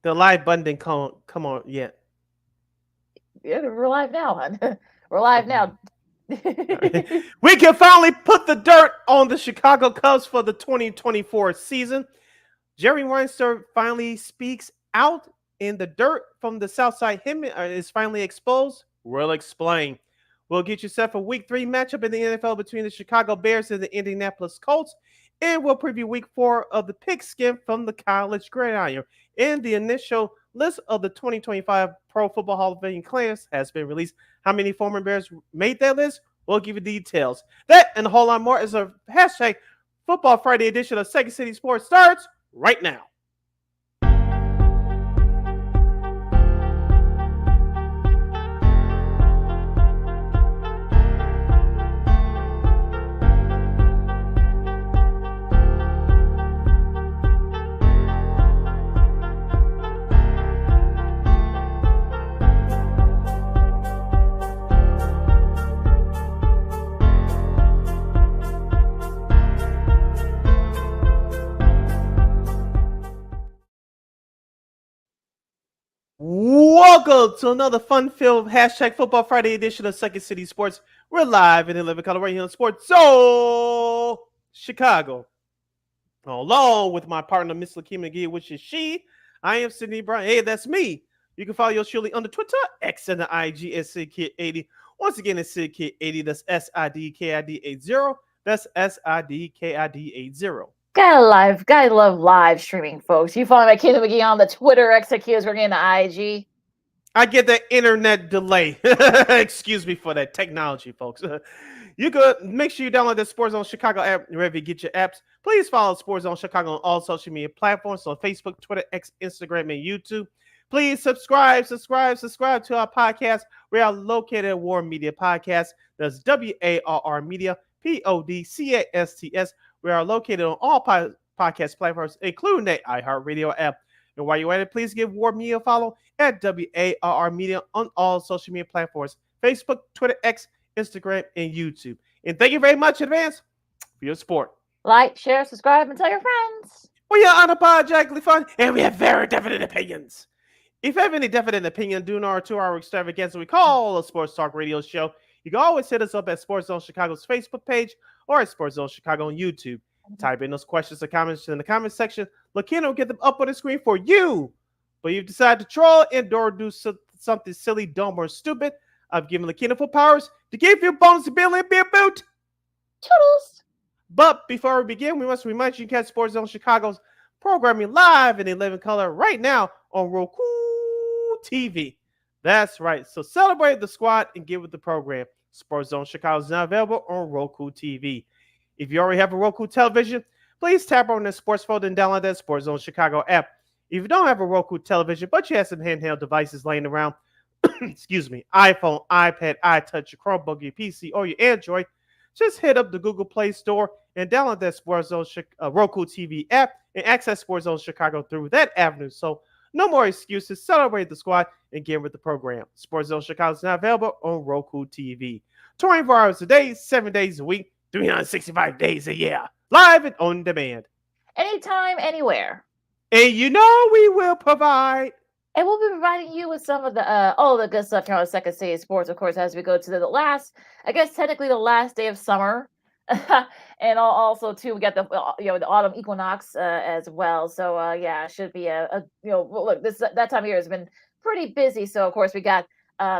The live button didn't come on yet. Yeah, we're live now, hon. We're live Okay. now. All right. We can finally put the dirt on the Chicago Cubs for the 2024 season. Jerry Weinster finally speaks out, and the dirt from the South Side him is finally exposed. We'll explain. We'll get you set for Week 3 matchup in the NFL between the Chicago Bears and the Indianapolis Colts, and we'll preview Week 4 of the pigskin from the college gridiron. And the initial list of the 2025 Pro Football Hall of Fame class has been released. How many former Bears made that list? We'll give you details. That and a whole lot more is a hashtag Football Friday edition of Second City Sports starts right now. Welcome to another fun-filled hashtag Football Friday edition of Second City Sports. We're live in 11 color right here on Sports Zone Chicago. Along with my partner, Miss Lakeem McGee, which is she. I am Sydney Brown. Hey, that's me. You can follow yours surely on the Twitter, X, and the IG at SidKid80. Once again, it's SidKid80. That's SIDKID80. That's SIDKID80. Gotta love live streaming, folks. You follow my Kingdom McGee on the Twitter, XQs, we're getting the IG. I get that internet delay. Excuse me for that technology, folks. You could make sure you download the Sports Zone Chicago app wherever you get your apps. Please follow Sports Zone Chicago on all social media platforms, so Facebook, Twitter, X, Instagram, and YouTube. Please subscribe to our podcast. We are located at War Media Podcast. That's WARR Media, PODCASTS. We are located on all podcast platforms, including the iHeartRadio app. And while you're at it, please give War Media a follow at WARR Media on all social media platforms, Facebook, Twitter, X, Instagram, and YouTube. And thank you very much in advance for your support. Like, share, subscribe, and tell your friends. We are unapologetically fun, and we have very definite opinions. If you have any definite opinion during our 2-hour extravaganza we call a Sports Talk Radio Show, you can always hit us up at Sports Zone Chicago's Facebook page or at Sports Zone Chicago on YouTube. Type in those questions or comments in the comment section. Lakina will get them up on the screen for you. But you've decided to troll and or do something silly, dumb, or stupid. I've given Lakina full powers to give you bonus ability and be a boot. Toodles. But before we begin, we must remind you to catch Sports Zone Chicago's programming live in 11 color right now on Roku TV. That's right. So celebrate the squad and get with the program. Sports Zone Chicago is now available on Roku TV. If you already have a Roku television, please tap on the sports folder and download that Sports Zone Chicago app. If you don't have a Roku television, but you have some handheld devices laying around, excuse me, iPhone, iPad, iTouch, your Chromebook, your PC, or your Android, just hit up the Google Play Store and download that Sports Zone Roku TV app and access Sports Zone Chicago through that avenue. So no more excuses. Celebrate the squad and get with the program. Sports Zone Chicago is now available on Roku TV. 24 hours a day, 7 days a week, 365 days a year. Live and on demand. Anytime, anywhere. And you know we will provide. And we'll be providing you with some of the all the good stuff here on Second City Sports, of course, as we go to the last, I guess technically the last day of summer. And also too, we got the the autumn equinox as well. So yeah, it should be a look, that time of year has been pretty busy. So of course we got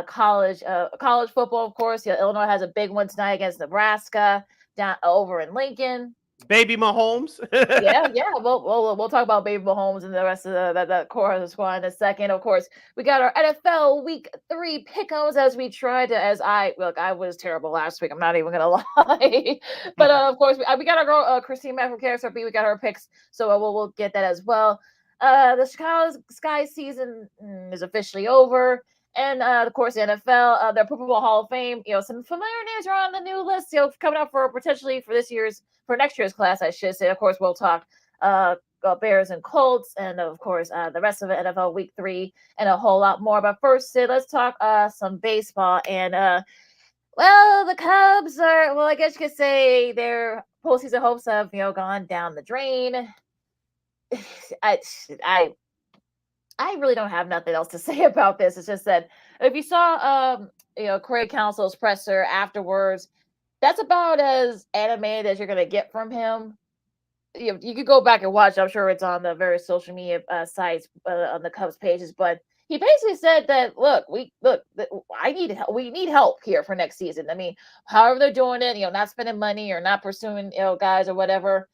college football, of course. Yeah, Illinois has a big one tonight against Nebraska down over in Lincoln. Baby Mahomes. yeah. We'll talk about Baby Mahomes and the rest of that core of the squad in a second. Of course, we got our NFL Week 3 pick'ems as we tried to. I was terrible last week. I'm not even gonna lie. But of course, we got our girl Christine Mack from KSRB. We got her picks, so we'll get that as well. The Chicago Sky season is officially over. And of course, the NFL, the Pro Football Hall of Fame. Some familiar names are on the new list. Coming up for potentially for next year's class, I should say. Of course, we'll talk Bears and Colts, and of course, the rest of the NFL Week 3, and a whole lot more. But first, Sid, let's talk some baseball. And the Cubs are. Well, I guess you could say their postseason hopes have gone down the drain. I really don't have nothing else to say about this. It's just that if you saw, Craig Counsell's presser afterwards, that's about as animated as you're gonna get from him. You could go back and watch. I'm sure it's on the various social media sites on the Cubs pages. But he basically said that I need help. We need help here for next season. I mean, however they're doing it, not spending money or not pursuing guys or whatever.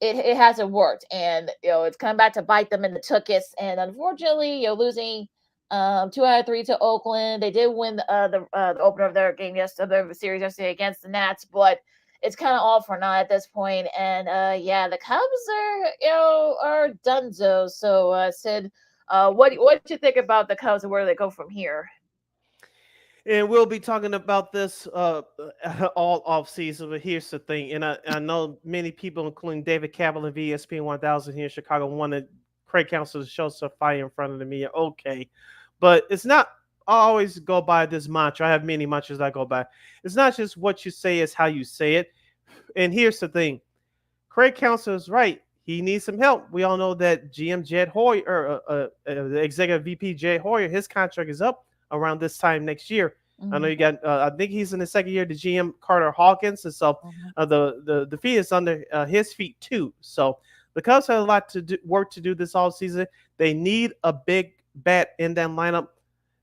It hasn't worked, and it's come back to bite them in the tuchus. And unfortunately, losing 2 out of 3 to Oakland. They did win the opener of their game yesterday, the series yesterday against the Nats, but it's kind of all for naught at this point. And yeah, the Cubs are donezo. So Sid, what do you think about the Cubs and where they go from here? And we'll be talking about this all off season. But here's the thing, and I know many people, including David Campbell and VSPN 1000 here in Chicago, wanted Craig Counsell to show some fire in front of the media. Okay, but it's not. I always go by this mantra. I have many mantras I go by. It's not just what you say; it's how you say it. And here's the thing: Craig Counsell is right. He needs some help. We all know that GM Jed Hoyer, or the executive VP Jed Hoyer, his contract is up around this time next year. I know Mm-hmm. you got. I think he's in the second year. The GM Carter Hawkins, and so Mm-hmm. the feet is under his feet too. So the Cubs have a lot to do, work to do this all season. They need a big bat in that lineup.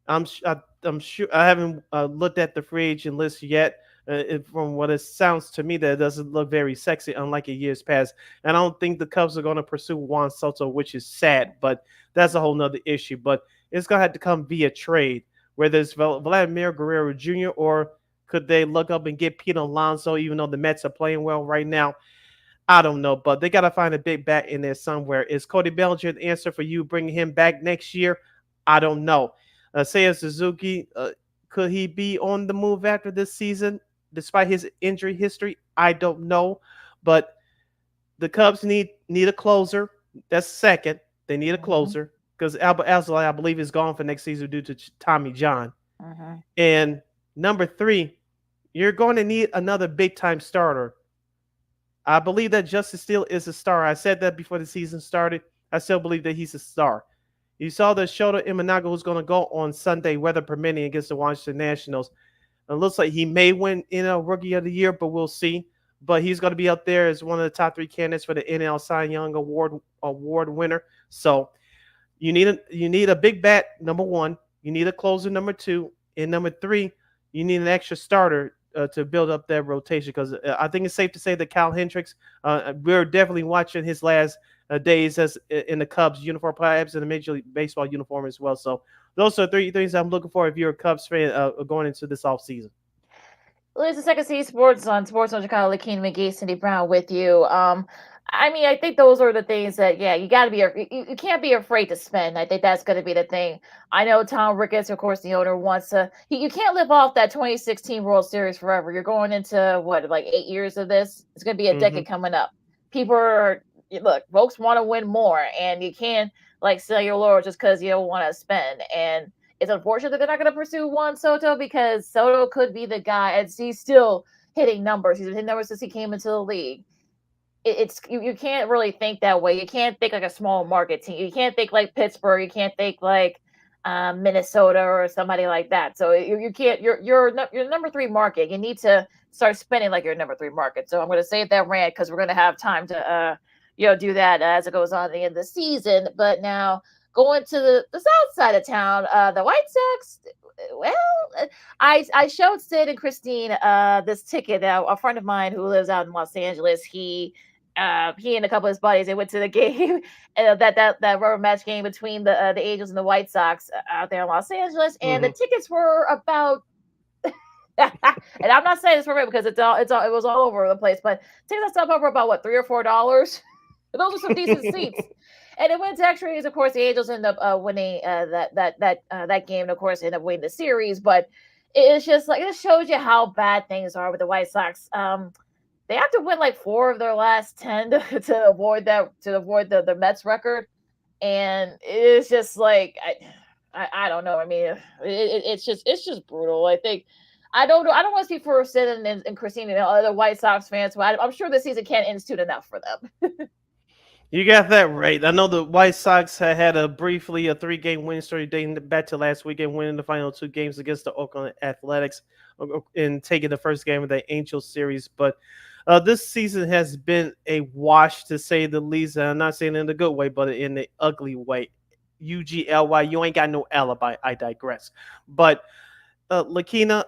I'm sure I haven't looked at the free agent list yet. From what it sounds to me, that it doesn't look very sexy, unlike in years past. And I don't think the Cubs are going to pursue Juan Soto, which is sad, but that's a whole nother issue. But it's going to have to come via trade, whether it's Vladimir Guerrero Jr. or could they look up and get Pete Alonso, even though the Mets are playing well right now. I don't know, but they got to find a big bat in there somewhere. Is Cody Bellinger the answer for you bringing him back next year? I don't know. Seiya Suzuki, could he be on the move after this season, despite his injury history? I don't know, but the Cubs need a closer. That's second. They need a Mm-hmm. closer because Albert Alzolay, I believe, is gone for next season due to Tommy John. Mm-hmm. And number three, you're going to need another big time starter. I believe that Justice Steele is a star. I said that before the season started. I still believe that he's a star. You saw that Shota Imanaga, who's going to go on Sunday, weather permitting, against the Washington Nationals. It looks like he may win Rookie of the Year, but we'll see. But he's going to be up there as one of the top 3 candidates for the NL Cy Young Award winner. So you need a big bat, number one. You need a closer, number two, and number three, you need an extra starter to build up that rotation. Because I think it's safe to say that Kyle Hendricks, we're definitely watching his last days as in the Cubs uniform, perhaps in the Major League Baseball uniform as well. So those are 3 things I'm looking for if you're a Cubs fan going into this offseason. Well, it's the second C Sports on Chicago. Lakeem McGee, Cindy Brown with you. I mean, I think those are the things that, yeah, you got to be, you can't be afraid to spend. I think that's going to be the thing. I know Tom Ricketts, of course, the owner wants to, you can't live off that 2016 World Series forever. You're going into what, like 8 years of this? It's going to be a Mm-hmm. decade coming up. People are, look, folks want to win more, and you can't like sell your laurels just because you don't want to spend. And it's unfortunate that they're not going to pursue Juan Soto because Soto could be the guy, and he's still hitting numbers. He's been hitting numbers since he came into the league. It's you can't really think that way. You can't think like a small market team. You can't think like Pittsburgh. You can't think like Minnesota or somebody like that. So you can't. You're number 3 market. You need to start spending like your number 3 market. So I'm going to save that rant because we're going to have time to do that as it goes on at the end of the season. But now going to the south side of town, the White Sox. Well, I showed Sid and Christine this ticket that a friend of mine who lives out in Los Angeles. He and a couple of his buddies, they went to the game that rubber match game between the Angels and the White Sox out there in Los Angeles, and the Mm-hmm. tickets were about. And I'm not saying this for me because it was all over the place, but tickets stuff over about what, $3 or $4. Those are some decent seats. And it went to extra innings. Of course, the Angels ended up winning that game. And of course, ended up winning the series. But it's just like it shows you how bad things are with the White Sox. They have to win like 4 of their last 10 to avoid the Mets record, and it's just like I don't know. I mean, it's just brutal. I think. I don't know. I don't want to speak for Sid and Christine and other White Sox fans, but I'm sure the season can't end soon enough for them. You got that right. I know the White Sox had a briefly a 3-game win streak dating back to last weekend, winning the final 2 games against the Oakland Athletics and taking the first game of the Angels series. But this season has been a wash to say the least. And I'm not saying in the good way, but in the ugly way. UGLY, you ain't got no alibi. I digress. But Lakina,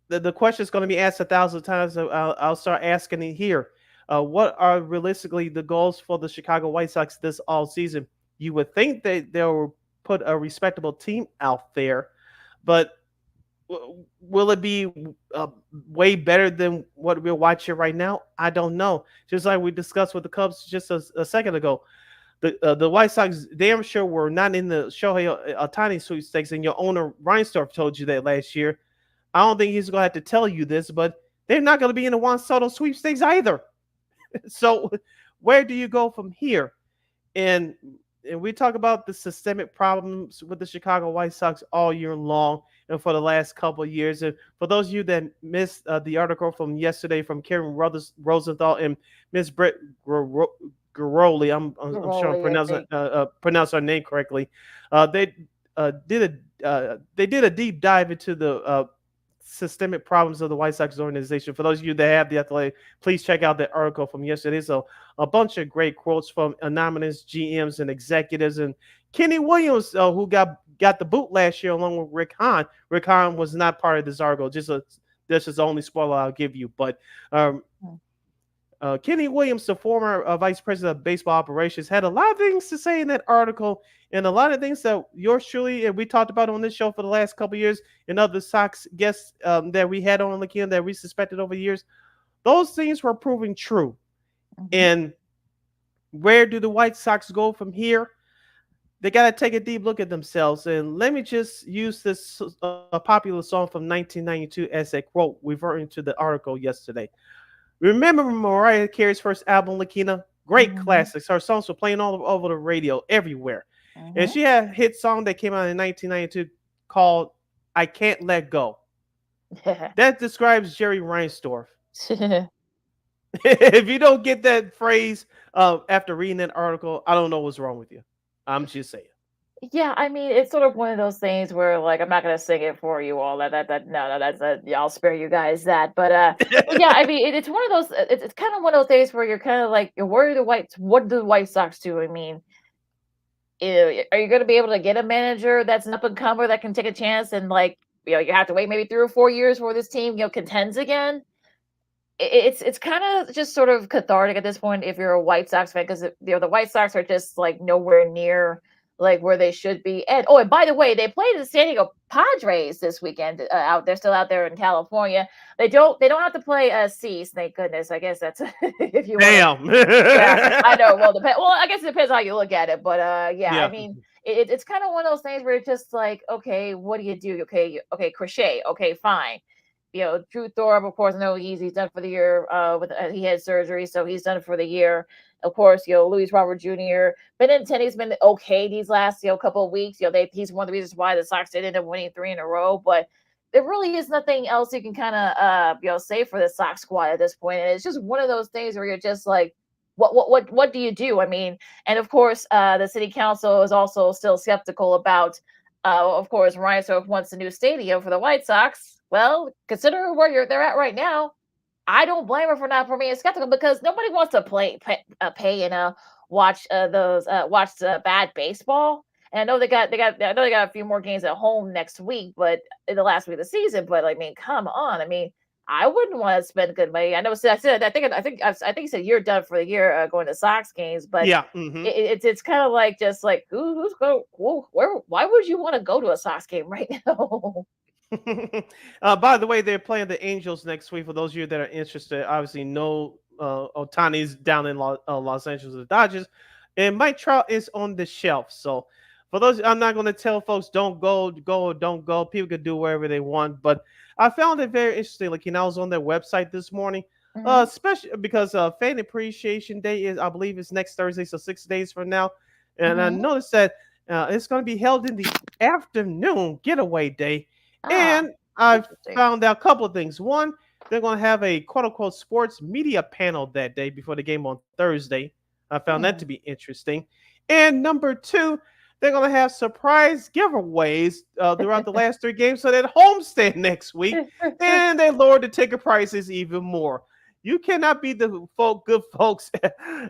the question is going to be asked 1,000 times. So I'll start asking it here. What are realistically the goals for the Chicago White Sox this all season? You would think that they'll put a respectable team out there, but will it be uh, way better than what we're watching right now? I don't know. Just like we discussed with the Cubs just a second ago, the White Sox damn sure were not in the Shohei Ohtani sweepstakes, and your owner Reinsdorf told you that last year. I don't think he's going to have to tell you this, but they're not going to be in the Juan Soto sweepstakes either. So where do you go from here? And and we talk about the systemic problems with the Chicago White Sox all year long and for the last couple of years. And for those of you that missed the article from yesterday from Karen Rosenthal and Miss Britt Garoli, I'm sure I'm Rolly, I think. pronounce her name correctly. They they did a deep dive into the systemic problems of the White Sox organization. For those of you that have the Athletic, please check out the article from yesterday. So a bunch of great quotes from anonymous GMs and executives, and Kenny Williams, who got the boot last year along with Rick Hahn. Rick Hahn was not part of this article. This is the only spoiler I'll give you. But um, Kenny Williams, the former vice president of baseball operations, had a lot of things to say in that article, and a lot of things that yours truly and we talked about on this show for the last couple of years, and other Sox guests that we had on again that we suspected over the years. Those things were proving true. Mhm. And where do the White Sox go from here? They got to take a deep look at themselves. And let me just use this popular song from 1992 as a quote, referring to the article yesterday. Remember Mariah Carey's first album, Lakina? Great Mhm. classics. Her songs were playing all over the radio, everywhere. And Mhm. she had a hit song that came out in 1992 called I Can't Let Go. That describes Jerry Reinsdorf. If you don't get that phrase after reading that article, I don't know what's wrong with you. I'm just saying. Yeah, I mean, it's sort of one of those things where, like, I'm not gonna sing it for you all. No, that's yeah, I'll spare you guys that. But yeah, I mean, it's one of those. It's kind of one of those days where you're kind of like, what are the Whites? What do the White Sox do? I mean, are you going to be able to get a manager that's an up and comer that can take a chance and like, you have to wait maybe 3 or 4 years for this team, contends again? It's kind of just sort of cathartic at this point if you're a White Sox fan because the White Sox are just like nowhere near like where they should be. And by the way, they played the San Diego Padres this weekend. Out they're still out there in California. They don't have to play Cease. Thank goodness. I guess that's if you want to. Damn. Yeah, I know. Well, I guess it depends how you look at it. But yeah, I Yeah. mean, it's kind of one of those things where it's just like, okay, what do you do? Okay, okay, crochet. Okay, fine. Drew Thorpe, of course, I know he's done for the year. With he had surgery, so he's done for the year. Of course, Luis Robert Jr. Benintendi's been okay these last couple of weeks. He's one of the reasons why the Sox did end up winning three in a row. But there really is nothing else you can kind of say for the Sox squad at this point. And it's just one of those things where you're just like, what do you do? I mean, and of course, the city council is also still skeptical about of course, Ryan Stroke wants a new stadium for the White Sox. Well, consider where they're at right now. I don't blame her for not being skeptical because nobody wants to pay and watch bad baseball. And I know they got a few more games at home next week, but in the last week of the season. But I mean, come on. I mean, I wouldn't want to spend good money. I know. I think you said you're done for the year going to Sox games, but Yeah. Hmm. it's kind of like just like who's going where? Why would you want to go to a Sox game right now? By the way, they're playing the Angels next week. For those of you that are interested, obviously, no Otani's down in Los Angeles, the Dodgers, and Mike Trout is on the shelf. So, for those, I'm not going to tell folks don't go, or don't go. People can do wherever they want, but I found it very interesting. Like, I was on their website this morning, Hmm. especially because Fan Appreciation Day is, I believe, is next Thursday, so 6 days from now, and I Hmm. noticed that it's going to be held in the afternoon getaway day. Ah, And I interesting. found out a couple of things. One, they're going to have a quote unquote sports media panel that day before the game on Thursday. I found that to be interesting. And number 2, they're going to have surprise giveaways throughout the last 3 games so that homestand next week. And they lowered the ticket prices even more. You cannot be the good folks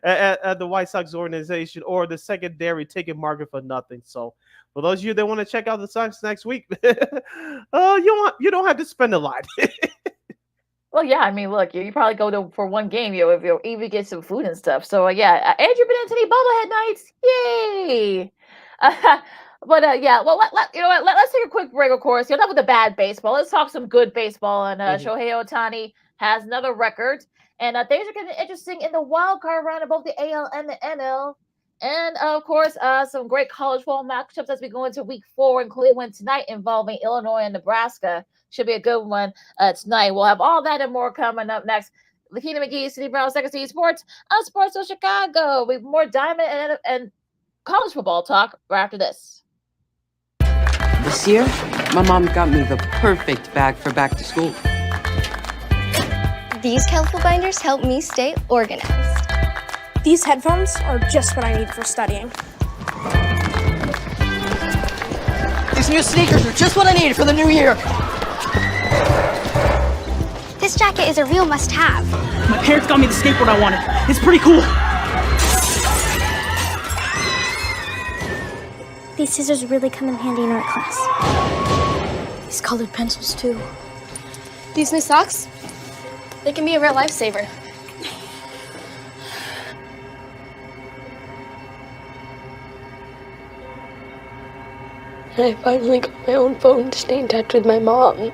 at the White Sox organization or the secondary ticket market for nothing. So for those of you that want to check out the Sox next week, you don't have to spend a lot. Well, yeah, I mean, look, you probably go for one game, if you even get some food and stuff. So, yeah, Andrew been into any bobblehead nights? Yay! Yeah, well, you know what? Let's take a quick break, of course. Enough with the bad baseball. Let's talk some good baseball. And Shohei Ohtani has another record. And things are getting interesting in the wild card round of both the AL and the NL. And, of course, some great college football matchups as we go into week 4 in Cleveland tonight involving Illinois and Nebraska. Should be a good one tonight. We'll have all that and more coming up next. Lakina McGee, City Brown, Second City Sports on Sports of Chicago. We have more Diamond and college football talk right after this. This year, my mom got me the perfect bag for back to school. These colorful binders help me stay organized. These headphones are just what I need for studying. These new sneakers are just what I needed for the new year. This jacket is a real must-have. My parents got me the skateboard I wanted. It's pretty cool. These scissors really come in handy in art class. These colored pencils, too. These new socks, they can be a real lifesaver. I finally got my own phone to stay in touch with my mom.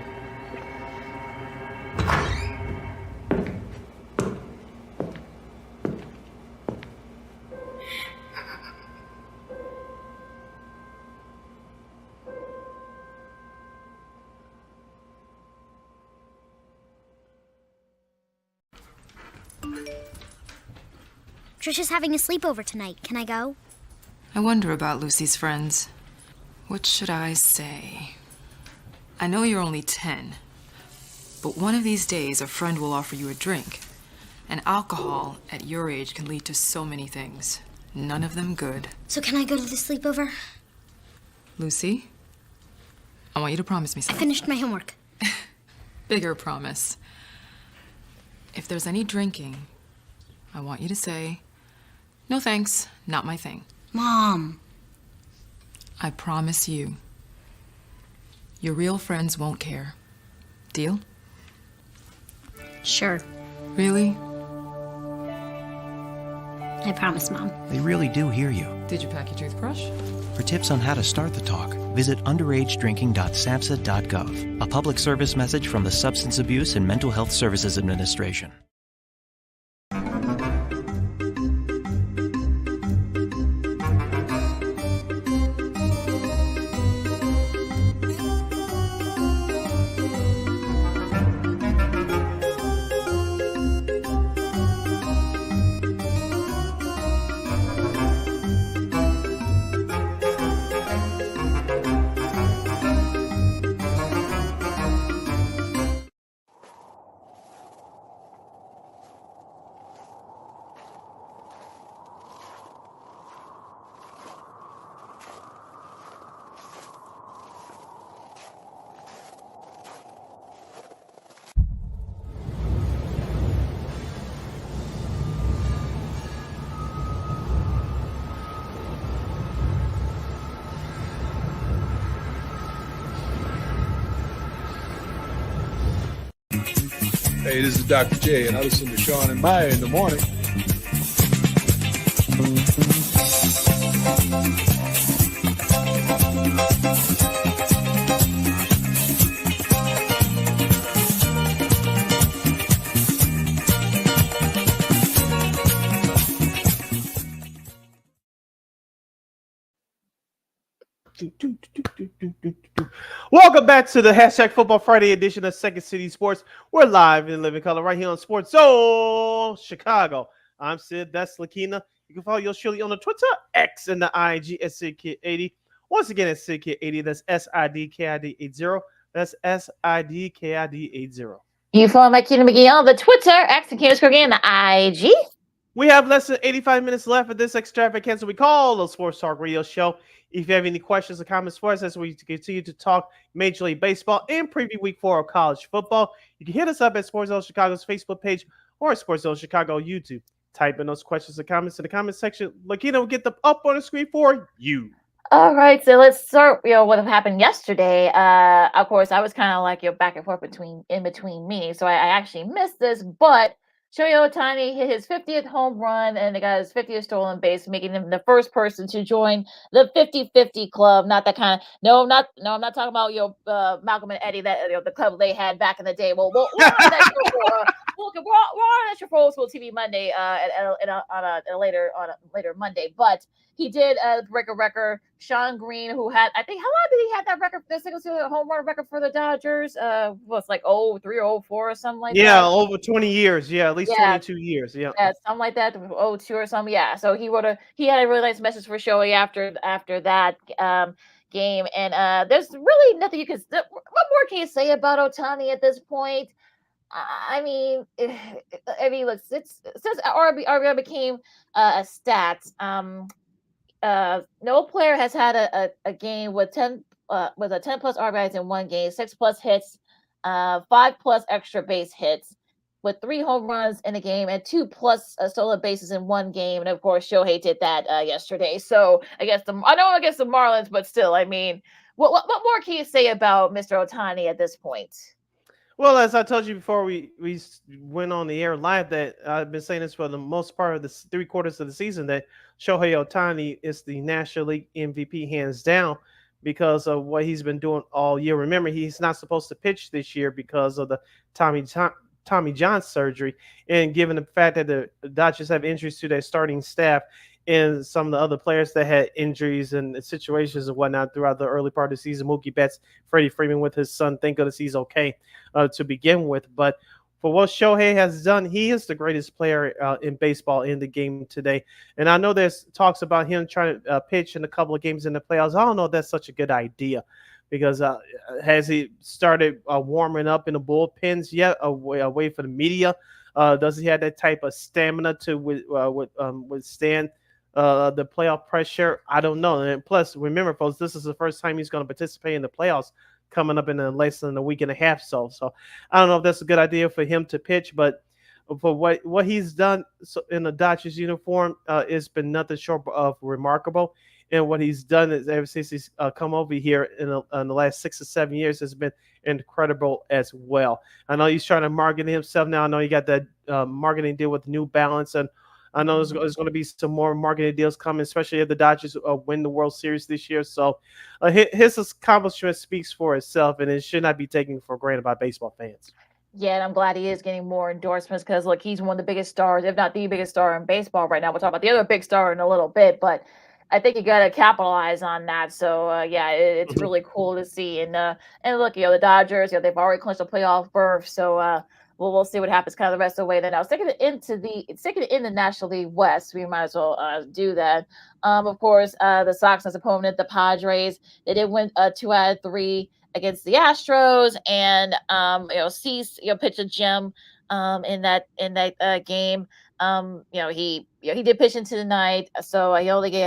Trisha's having a sleepover tonight. Can I go? I wonder about Lucy's friends. What should I say? I know you're only 10, but one of these days a friend will offer you a drink. And alcohol at your age can lead to so many things. None of them good. So can I go to the sleepover? Lucy, I want you to promise me I something. finished my homework. Bigger promise. If there's any drinking, I want you to say, "No thanks, not my thing." Mom. I promise you, your real friends won't care. Deal? Sure. Really? I promise, Mom. They really do hear you. Did you pack your toothbrush? For tips on how to start the talk, visit underagedrinking.samhsa.gov, a public service message from the Substance Abuse and Mental Health Services Administration. Hey, this is Dr. J, and I listen to Sean and Maya in the morning. Welcome back to the hashtag Football Friday edition of Second City Sports. We're live in living color right here on Sports Zone Chicago. I'm Sid. That's Lakina. You can follow yours surely on the Twitter, X, and the IG at SidKid80. Once again, it's SidKid80. That's SIDKID80. That's SIDKID80. You follow my Lakina McGee on the Twitter, X, and Candace Corgan, the IG. We have less than 85 minutes left of this extravaganza we call the Sports Talk Radio Show. If you have any questions or comments for us as we continue to talk Major League Baseball and preview Week 4 of college football, you can hit us up at Sports Zone Chicago's Facebook page or Sports Zone Chicago YouTube. Type in those questions or comments in the comment section. Lakina will get them up on the screen for you. All right, so let's start. What happened yesterday? Of course, I was kind of like back and forth in between meetings, so I actually missed this. But Shohei Ohtani hit his 50th home run and he got his 50th stolen base, making him the first person to join the 50-50 club. Not that kind of I'm not talking about Malcolm and Eddie, that the club they had back in the day. Well, we're on that show for we're on that show for Old School TV Monday on a later Monday, but. He did break a record. Sean Green, who had, I think, how long did he have that record? The single season home run record for the Dodgers? Was like 03 or 04 or something like that. Yeah, over 20 years. Yeah, at least 22 years. Yeah, something like that. 02 or something. Yeah. So he had a really nice message for Shohei after that game. And there's really nothing you can. What more can you say about Ohtani at this point? I mean, look, since RBI became a stat. No player has had a game with 10 plus RBIs in one game, 6 plus hits, 5 plus extra base hits, with 3 home runs in a game and 2 plus stolen bases in one game. And of course, Shohei did that yesterday. So I know against the Marlins, but still, I mean, what more can you say about Mr. Ohtani at this point? Well, as I told you before we went on the air live, that I've been saying this for the most part of the 3 quarters of the season, that Shohei Ohtani is the National League MVP hands down because of what he's been doing all year. Remember, he's not supposed to pitch this year because of the Tommy John surgery, and given the fact that the Dodgers have injuries to their starting staff and some of the other players that had injuries and situations and whatnot throughout the early part of the season, Mookie Betts, Freddie Freeman with his son, thank goodness he's okay to begin with. But for what Shohei has done, he is the greatest player in baseball in the game today. And I know there's talks about him trying to pitch in a couple of games in the playoffs. I don't know if that's such a good idea because has he started warming up in the bullpens yet away from the media? Does he have that type of stamina to withstand the playoff pressure? I don't know. And plus, remember, folks, this is the first time he's going to participate in the playoffs coming up in less than a week and a half. So I don't know if that's a good idea for him to pitch, but for what he's done in the Dodgers uniform, it's been nothing short of remarkable. And what he's done is ever since he's come over here in the last 6 or 7 years has been incredible as well. I know he's trying to market himself now. I know he got that marketing deal with New Balance, and I know there's going to be some more marketing deals coming, especially if the Dodgers win the World Series this year. So his accomplishment speaks for itself, and it should not be taken for granted by baseball fans. Yeah, and I'm glad he is getting more endorsements because, look, he's one of the biggest stars, if not the biggest star in baseball right now. We'll talk about the other big star in a little bit, but I think you got to capitalize on that. So, it's really cool to see. And look, the Dodgers, they've already clinched a playoff berth. So, we'll see what happens kind of the rest of the way. Then now, sticking it in the National League West, we might as well do that. Of course, the Sox as opponent, the Padres, they did win 2 out of 3 against the Astros, and Cease pitched a gem in that game. He did pitch into the night, so he only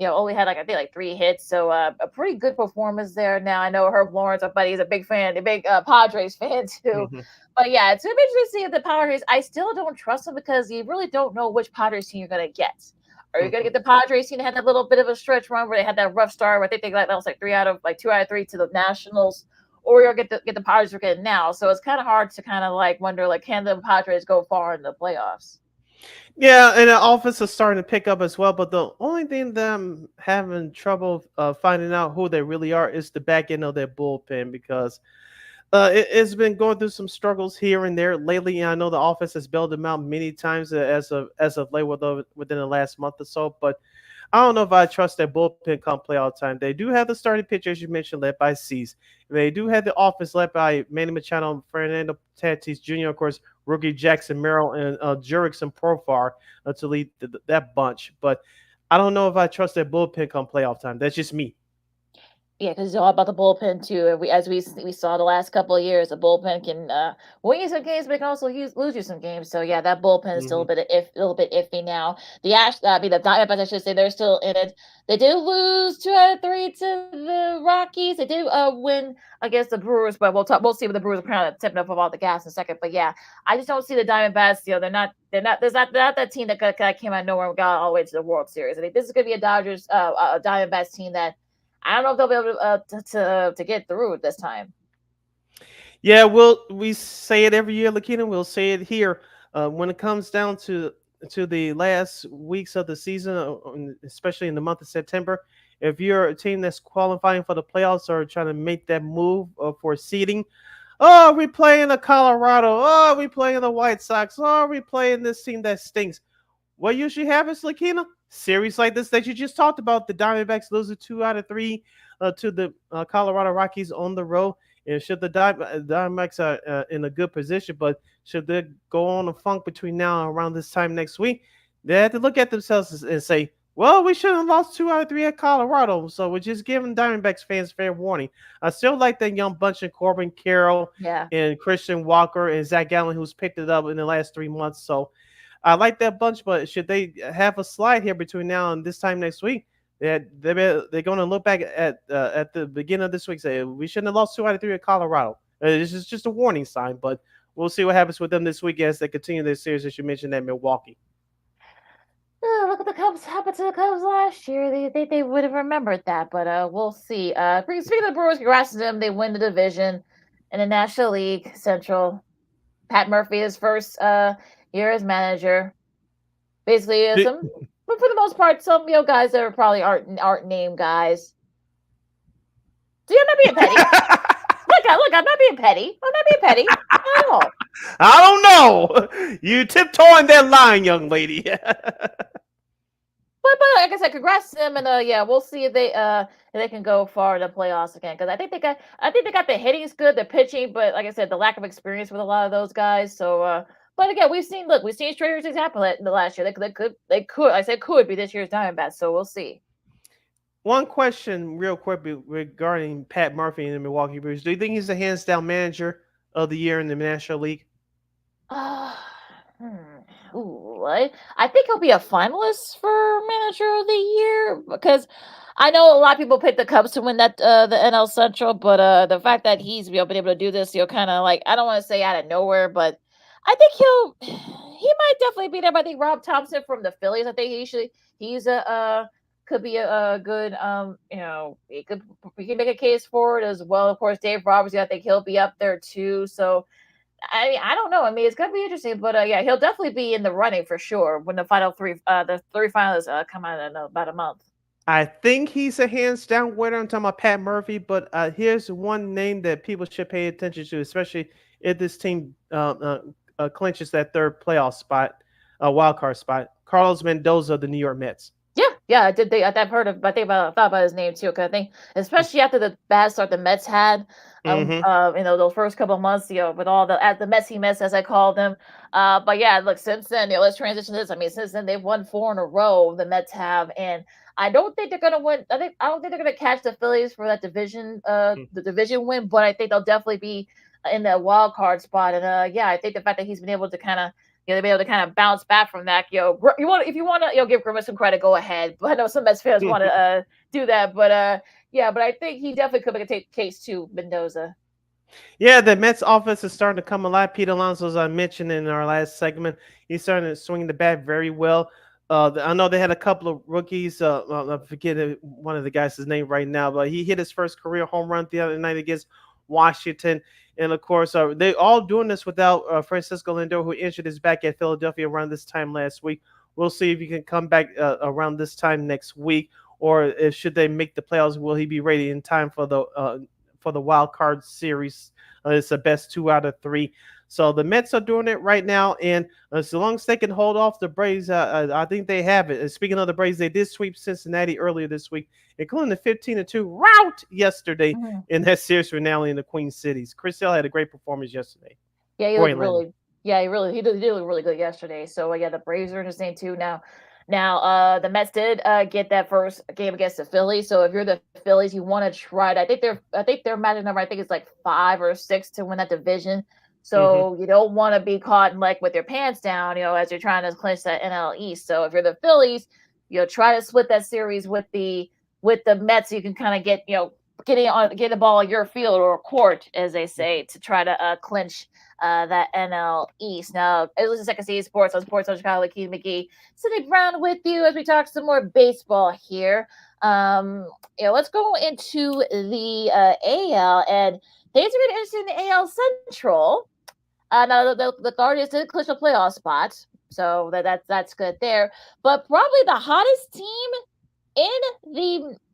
only had I think 3 hits, so a pretty good performance there. Now I know Herb Lawrence, our buddy, is a big Padres fan too. Mm-hmm. But yeah, it's interesting to see if the Padres. I still don't trust them because you really don't know which Padres team you're gonna get. Are you going to get the Padres team that had that little bit of a stretch run where they had that rough start where I think they got that was 2 out of 3 to the Nationals, or you'll get the Padres we're getting now. So it's kind of hard to kind of wonder can the Padres go far in the playoffs? Yeah, and the offense is starting to pick up as well. But the only thing that I'm having trouble finding out who they really are is the back end of their bullpen because it's been going through some struggles here and there lately. And I know the offense has bailed them out many times as of late within the last month or so. But I don't know if I trust their bullpen come playoff time. They do have the starting pitcher, as you mentioned, led by Cease. They do have the offense led by Manny Machado, Fernando Tatis Jr., of course, rookie Jackson Merrill, and Jurickson Profar to lead that bunch. But I don't know if I trust their bullpen come playoff time. That's just me. Yeah, because it's all about the bullpen too. And as we saw the last couple of years, the bullpen can win you some games, but it can also lose you some games. So yeah, that bullpen is still a little bit iffy now. The Diamondbacks, I should say, they're still in it. They did lose 2 out of 3 to the Rockies. They did win against the Brewers, but we'll see what the Brewers are kind of tipping up about the gas in a second. But yeah, I just don't see the Diamondbacks. They're not that team that came out of nowhere and got all the way to the World Series. I think this is going to be a Diamondbacks team that I don't know if they'll be able to get through this time. Yeah, we say it every year, Lakina. We'll say it here when it comes down to the last weeks of the season, especially in the month of September. If you're a team that's qualifying for the playoffs or trying to make that move for seeding, oh, we playing the Colorado. Oh, we playing the White Sox. Oh, we playing this team that stinks. What usually happens, Lakina? Series like this that you just talked about, the Diamondbacks losing 2 out of 3 to the Colorado Rockies on the road. And should the Diamondbacks are in a good position, but should they go on a funk between now and around this time next week, they have to look at themselves and say, well, we should have lost 2 out of 3 at Colorado. So we're just giving Diamondbacks fans fair warning. I still like that young bunch of Corbin Carroll and Christian Walker and Zach Gallen, who's picked it up in the last 3 months. So I like that bunch, but should they have a slide here between now and this time next week, they're going to look back at the beginning of this week, say we shouldn't have lost 2 out of 3 at Colorado. This is just a warning sign, but we'll see what happens with them this week as they continue their series, as you mentioned, at Milwaukee. Oh, look at the Cubs. Happened to the Cubs last year. They would have remembered that, but we'll see. Speaking of the Brewers, congrats to them. They win the division in the National League Central. Pat Murphy, his first year as manager. Basically, but for the most part, some guys that are probably aren't named guys. See, I'm not being petty. look, I'm not being petty. I'm not being petty at all. I don't know. You tiptoeing that line, young lady. But like I said, congrats to them, and we'll see if they can go far in the playoffs again. Because I think they got the hitting's good, the pitching, but like I said, the lack of experience with a lot of those guys. So, but again, we've seen stranger things happen in the last year. They could be this year's Diamondbacks. So we'll see. One question, real quick, regarding Pat Murphy and the Milwaukee Brewers. Do you think he's the hands down manager of the year in the National League? I think he'll be a finalist for manager of the year because I know a lot of people picked the Cubs to win that the NL Central, but the fact that he's been able to do this, kind of like, I don't want to say out of nowhere, but I think he might definitely be there. But I think Rob Thompson from the Phillies, I think he's could be a good he can make a case for it as well. Of course, Dave Roberts, I think he'll be up there too. So I don't know. I mean, it's gonna be interesting, but he'll definitely be in the running for sure when the the 3 finalists come out in about a month. I think he's a hands down winner. I'm talking about Pat Murphy, but here's one name that people should pay attention to, especially if this team clinches that third playoff spot, wild card spot. Carlos Mendoza of the New York Mets. Yeah, I've heard of, but thought about his name too. Because I think, especially after the bad start the Mets had, those first couple of months, with all the messy mess as I call them. But yeah, look, since then, let's transition to this. I mean, since then they've won 4 in a row. The Mets have, and I don't think they're gonna win. I don't think they're gonna catch the Phillies for that division, the division win. But I think they'll definitely be in that wild card spot. And I think the fact that he's been able to kind of. They'll be able to kind of bounce back from that. If you want to, give Grimace some credit, go ahead. But I know some Mets fans want to do that. But but I think he definitely could make a case to Mendoza. Yeah, the Mets offense is starting to come alive. Pete Alonso, as I mentioned in our last segment, he's starting to swing the bat very well. I know they had a couple of rookies. I forget one of the guys' name right now, but he hit his first career home run the other night against Washington. And of course, they're all doing this without Francisco Lindor, who injured his back at Philadelphia around this time last week. We'll see if he can come back around this time next week, or should they make the playoffs, will he be ready in time for the wild card series? It's the best 2 out of 3. So the Mets are doing it right now, and as long as they can hold off the Braves, I think they have it. And speaking of the Braves, they did sweep Cincinnati earlier this week, including the 15-2 rout yesterday in that series finale in the Queen Cities. Chris Sale had a great performance yesterday. Yeah, he did really good yesterday. So the Braves are interesting too. Now, Now, the Mets did get that first game against the Phillies. So if you're the Phillies, you want to try to. I think their magic number. I think it's like 5 or 6 to win that division. So you don't want to be caught like with your pants down, as you're trying to clinch that NL East. So if you're the Phillies, try to split that series with the Mets. So you can kind of get get the ball on your field or court, as they say, to try to clinch that NL East. Now, it was the Second City Sports on Chicago. Keith McGee, Sydney Brown with you as we talk some more baseball here. Let's go into the AL, and things are getting interesting in the AL Central. Now, the Guardians did clinch a playoff spot, so that's good there. But probably the hottest team in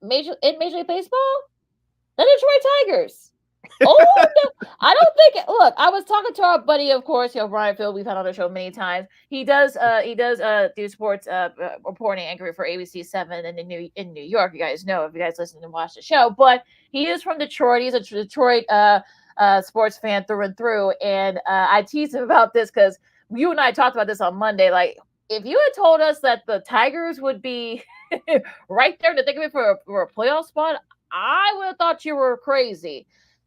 Major League Baseball, the Detroit Tigers. Oh no! I don't think. Look, I was talking to our buddy, of course, Brian Field. We've had on the show many times. He does do sports reporting anchoring for ABC7 in New York. You guys know if you guys listen and watch the show. But he is from Detroit. He's a Detroit sports fan through and through. And I teased him about this because you and I talked about this on Monday. Like, if you had told us that the Tigers would be right there to think of it for a playoff spot, I would have thought you were crazy.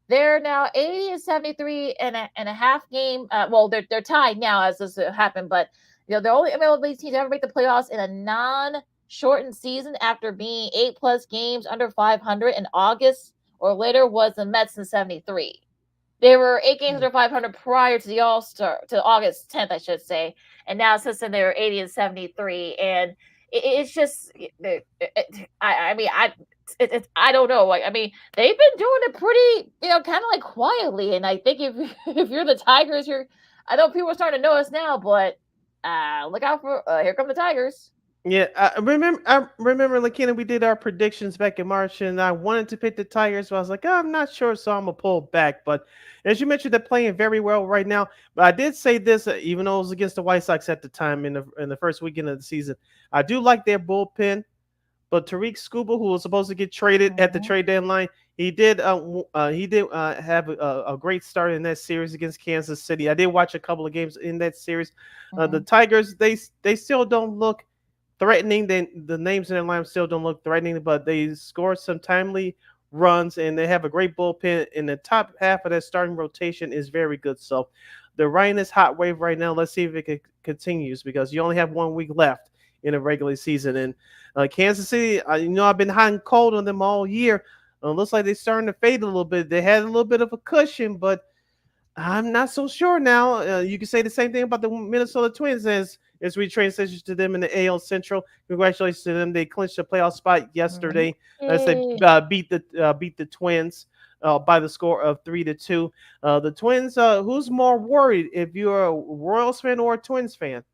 They're now 80-73 and a half game. Well, they're tied now as this happened, but they're only MLB team to ever make the playoffs in a non-shortened season after being 8+ games under 500 in August or later was the Mets in 73. They were 8 games under 500 prior to the All-Star, to August 10th, I should say, and now since then they're 80-73, and it's just, I don't know. Like, I mean, they've been doing it pretty, kind of like quietly. And I think if you're the Tigers, I know people are starting to know us now, but look out for here come the Tigers. Yeah, I remember, Lakina, we did our predictions back in March, and I wanted to pick the Tigers, but I was like, I'm not sure, so I'm gonna pull back. But as you mentioned, they're playing very well right now. But I did say this, even though it was against the White Sox at the time in the first weekend of the season, I do like their bullpen. But Tariq Skubal, who was supposed to get traded at the trade deadline, he did have a great start in that series against Kansas City. I did watch a couple of games in that series. The Tigers, they still don't look threatening. The names in their line still don't look threatening, but they score some timely runs, and they have a great bullpen. And the top half of that starting rotation is very good. So they're riding this hot wave right now. Let's see if it continues, because you only have 1 week left in a regular season. And Kansas City, I've been hot and cold on them all year. Looks like they're starting to fade a little bit. They had a little bit of a cushion, but I'm not so sure now. You can say the same thing about the Minnesota Twins as we transition to them in the AL Central. Congratulations to them. They clinched a playoff spot yesterday as they beat the Twins by the score of 3-2. The Twins, who's more worried, if you're a Royals fan or a Twins fan?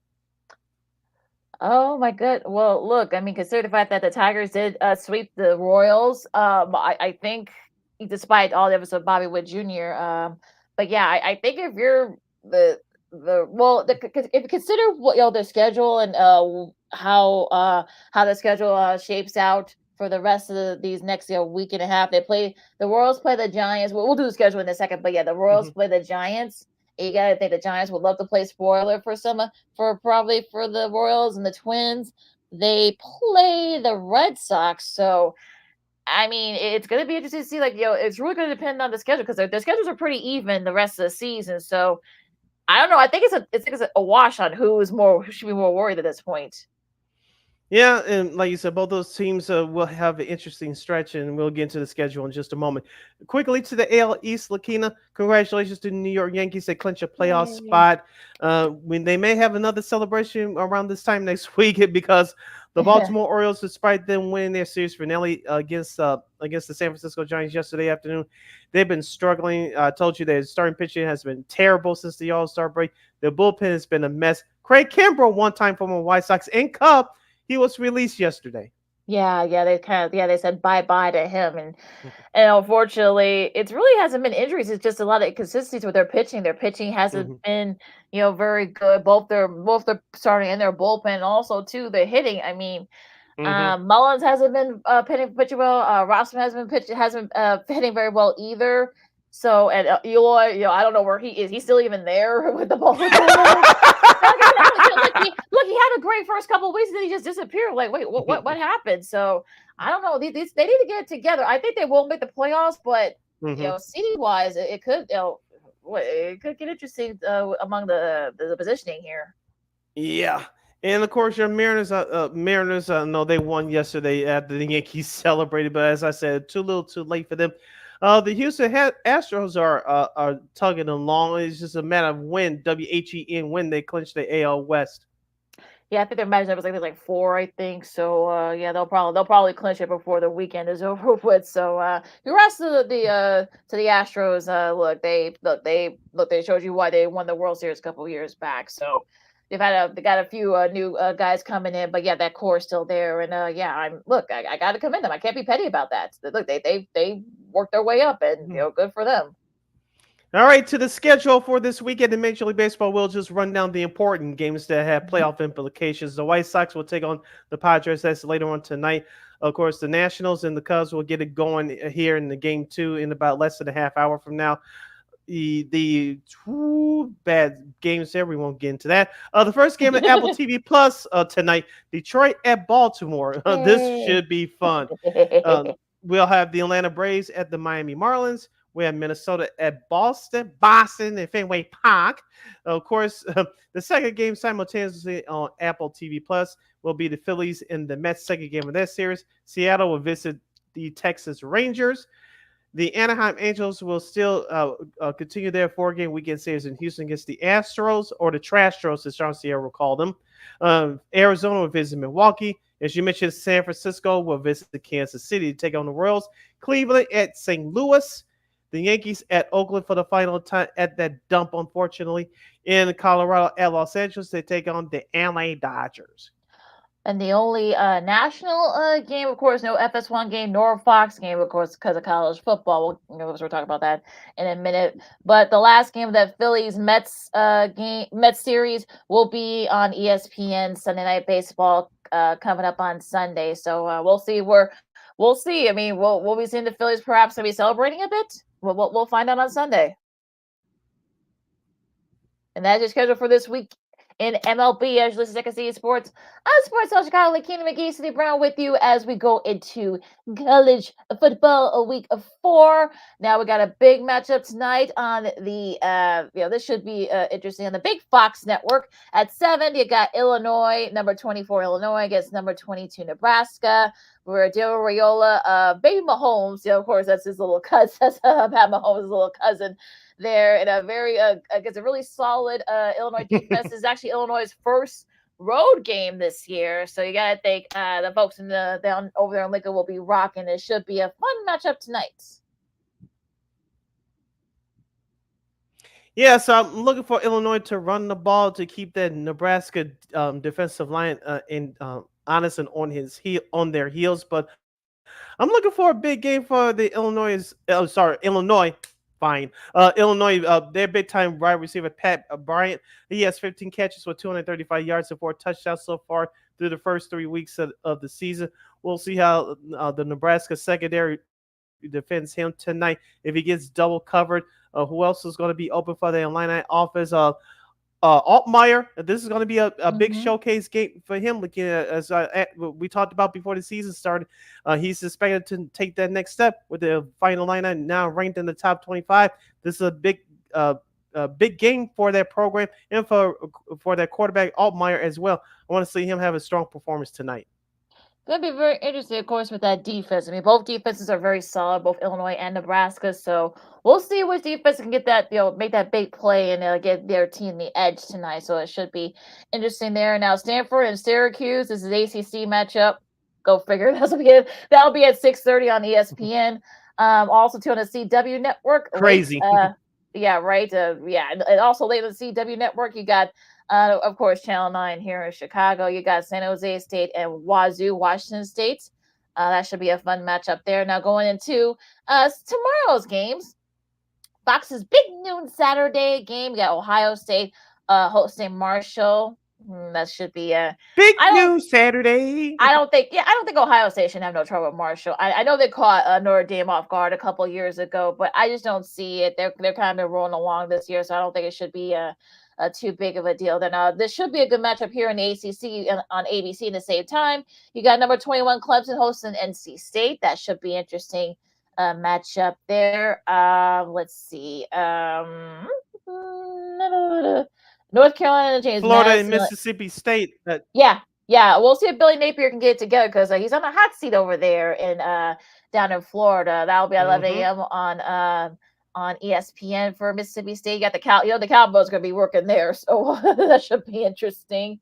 Oh my good. Well, look, I mean, consider the fact that the Tigers did sweep the Royals. I think, despite all the evidence of Bobby Witt Jr. But yeah, I think if you're if you consider what their schedule and how the schedule shapes out for the rest of these next week and a half, the Royals play the Giants. We'll do the schedule in a second, but yeah, the Royals play the Giants. You gotta think the Giants would love to play spoiler for the Royals, and the Twins, they play the Red Sox. So, I mean, it's gonna be interesting to see. It's really gonna depend on the schedule, because their schedules are pretty even the rest of the season. So, I don't know. I think it's a wash on who should be more worried at this point. Yeah, and like you said, both those teams will have an interesting stretch, and we'll get into the schedule in just a moment. Quickly to the AL East, Lakina, congratulations to the New York Yankees. They clinch a playoff spot. When they may have another celebration around this time next week, because the Baltimore Orioles, despite them winning their series finale against the San Francisco Giants yesterday afternoon, they've been struggling. I told you their starting pitching has been terrible since the All-Star break. Their bullpen has been a mess. Craig Kimbrell, one-time former White Sox and Cub, he was released yesterday. Yeah, they said bye-bye to him, and unfortunately, it really hasn't been injuries. It's just a lot of inconsistencies with their pitching. Their pitching hasn't been, very good. Both their starting and their bullpen, also too the hitting. I mean, Mullins hasn't been pitching well. Rossman hasn't been hitting very well either. So, and Eloy, I don't know where he is. He's still even there with the ball. Look, he had a great first couple of weeks, and then he just disappeared. Like, wait, what happened? So, I don't know. They need to get it together. I think they won't make the playoffs, but seeding wise, it could it could get interesting among the positioning here. Yeah. And of course, your Mariners. Mariners. No, they won yesterday after the Yankees celebrated, but as I said, too little, too late for them. The Houston Astros are tugging along. It's just a matter of when when they clinch the AL West. Yeah, I think their match was like 4, I think. So they'll probably clinch it before the weekend is over with. So congrats to the Astros. They showed you why they won the World Series a couple of years back. So they got a few new guys coming in, but yeah, that core is still there. And I got to commend them. I can't be petty about that. Look, they worked their way up, and good for them. All right, to the schedule for this weekend in Major League Baseball, we'll just run down the important games that have playoff implications. The White Sox will take on the Patriots. That's later on tonight. Of course, the Nationals and the Cubs will get it going here in the game 2 in about less than a half hour from now. The two bad games there. We won't get into that. The first game at Apple TV Plus tonight, Detroit at Baltimore. This should be fun. We'll have the Atlanta Braves at the Miami Marlins. We have Minnesota at Boston at Fenway Park. Of course, the second game simultaneously on Apple TV Plus will be the Phillies and the Mets' second game of that series. Seattle will visit the Texas Rangers. The Anaheim Angels will still continue their 4-game weekend series in Houston against the Astros, or the Trastros, as Sean Sierra will call them. Arizona will visit Milwaukee. As you mentioned, San Francisco will visit the Kansas City to take on the Royals. Cleveland at St. Louis. The Yankees at Oakland for the final time at that dump, unfortunately. In Colorado at Los Angeles, they take on the LA Dodgers. And the only national game, of course, no FS1 game nor Fox game, of course, because of college football. We'll talk about that in a minute. But the last game of that Phillies-Mets Mets series will be on ESPN Sunday Night Baseball coming up on Sunday. So we'll see we'll see. I mean, we'll be seeing the Phillies perhaps maybe celebrating a bit. We'll find out on Sunday. And that is scheduled for this week in MLB. As you listen to Second Sports on Sports Zone Chicago, Lakina McGee, City Brown with you as we go into college football a week of 4. Now we got a big matchup tonight on the this should be interesting on the big Fox network at 7. You got Illinois, number 24 Illinois against number 22 Nebraska. Where Joe Raiola, Baby Mahomes, of course, that's his little cousin. That's Pat Mahomes' little cousin there, in a very against a really solid Illinois defense. This is actually Illinois' first road game this year, so you gotta think the folks in down over there in Lincoln will be rocking. It should be a fun matchup tonight. Yeah, so I'm looking for Illinois to run the ball to keep that Nebraska defensive line honest and on their heels, but I'm looking for a big game for the Illinois. Fine. Illinois, their big time wide receiver, Pat Bryant. He has 15 catches for 235 yards and 4 touchdowns so far through the first 3 weeks of the season. We'll see how the Nebraska secondary defends him tonight. If he gets double covered, who else is going to be open for the Illini offense? Altmaier. This is going to be a big showcase game for him. Looking at, as we talked about before the season started, he's expected to take that next step with the final lineup now ranked in the top 25. This is a big game for that program and for that quarterback Altmaier as well. I want to see him have a strong performance tonight. Going to be very interesting, of course, with that defense. I mean, both defenses are very solid, both Illinois and Nebraska. So we'll see which defense can get that, make that big play and get their team the edge tonight. So it should be interesting there. Now, Stanford and Syracuse, this is ACC matchup. Go figure. That'll be at 6:30 on ESPN. Also, too, on the CW network. Crazy. Yeah, right. And also late on the CW network, you got. Of course, Channel 9 here in Chicago. You got San Jose State and Wazoo, Washington State. That should be a fun matchup there. Now going into tomorrow's games, Fox's big noon Saturday game. You got Ohio State hosting Marshall. That should be big news Saturday. I don't think Ohio State should have no trouble with Marshall. I know they caught Notre Dame off guard a couple years ago, but I just don't see it. They're kind of rolling along this year, so I don't think it should be too big of a deal. Then this should be a good matchup here in the ACC on ABC at the same time. You got number 21 Clemson hosting NC State. That should be interesting matchup there. Let's see. North Carolina, James Florida Madison, and Mississippi State. Yeah. We'll see if Billy Napier can get it together because he's on the hot seat over there in down in Florida. That'll be at 11 a.m. on ESPN for Mississippi State. You got the Cowboys going to be working there, so that should be interesting.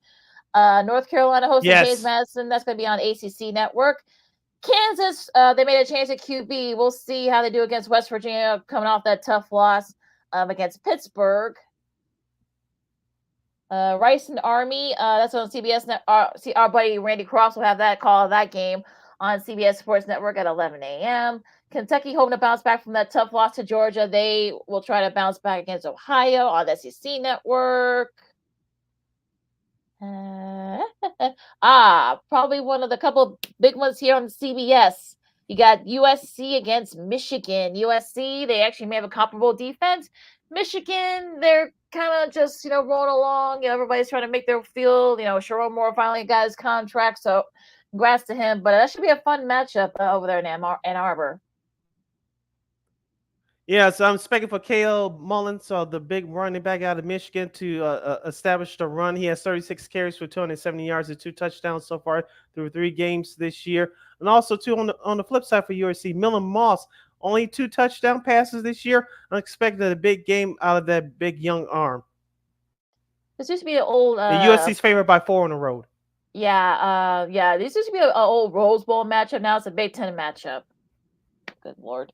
North Carolina hosting James Madison. That's going to be on ACC Network. Kansas, they made a change at QB. We'll see how they do against West Virginia, coming off that tough loss against Pittsburgh. Rice and Army, that's on CBS. Our buddy Randy Cross will have that call that game on CBS Sports Network at 11 a.m. Kentucky hoping to bounce back from that tough loss to Georgia. They will try to bounce back against Ohio on the SEC Network. Probably one of the couple big ones here on CBS. You got USC against Michigan. USC, they actually may have a comparable defense. Michigan, they're kind of just, rolling along. Everybody's trying to make their field. Sherrone Moore finally got his contract, so congrats to him. But that should be a fun matchup over there in Ann Arbor. Yeah, so I'm expecting for Caleb Mullins, the big running back out of Michigan, to establish the run. He has 36 carries for 270 yards and 2 touchdowns so far through 3 games this year. And also, too, on the flip side for USC, Millen Moss, only 2 touchdown passes this year. I'm expecting a big game out of that big young arm. This used to be an old... USC's favored by 4 on the road. Yeah. This used to be an old Rose Bowl matchup. Now it's a Big Ten matchup. Good Lord.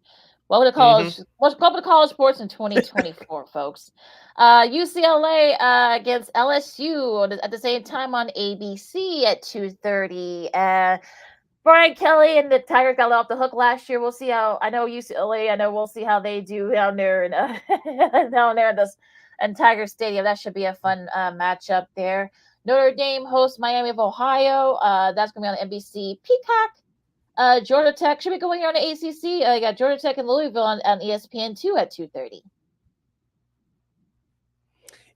Welcome to college. Welcome to college sports in 2024, folks. UCLA against LSU at the same time on ABC at 2:30. Brian Kelly and the Tigers got let off the hook last year. We'll see how. I know UCLA. We'll see how they do down there in in Tiger Stadium. That should be a fun matchup there. Notre Dame hosts Miami of Ohio. That's going to be on NBC Peacock. Georgia Tech should be going here on the ACC. You got Georgia Tech and Louisville on ESPN2 at 2:30.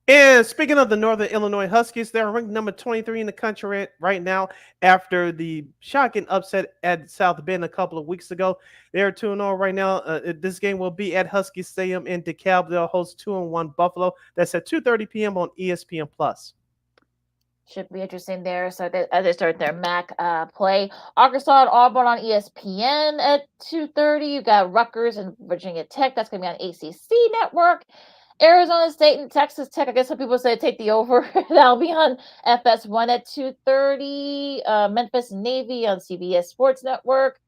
And speaking of the Northern Illinois Huskies, they're ranked number 23 in the country right now after the shocking upset at South Bend a couple of weeks ago. They're 2-0 right now. This game will be at Husky Stadium in DeKalb. They'll host 2-1 Buffalo. That's at 2:30 p.m. on ESPN+. Should be interesting there. So as they start their MAC play, Arkansas and Auburn on ESPN at 2:30. You got Rutgers and Virginia Tech. That's going to be on ACC Network. Arizona State and Texas Tech. I guess some people say take the over. That'll be on FS1 at 2:30. Memphis and Navy on CBS Sports Network.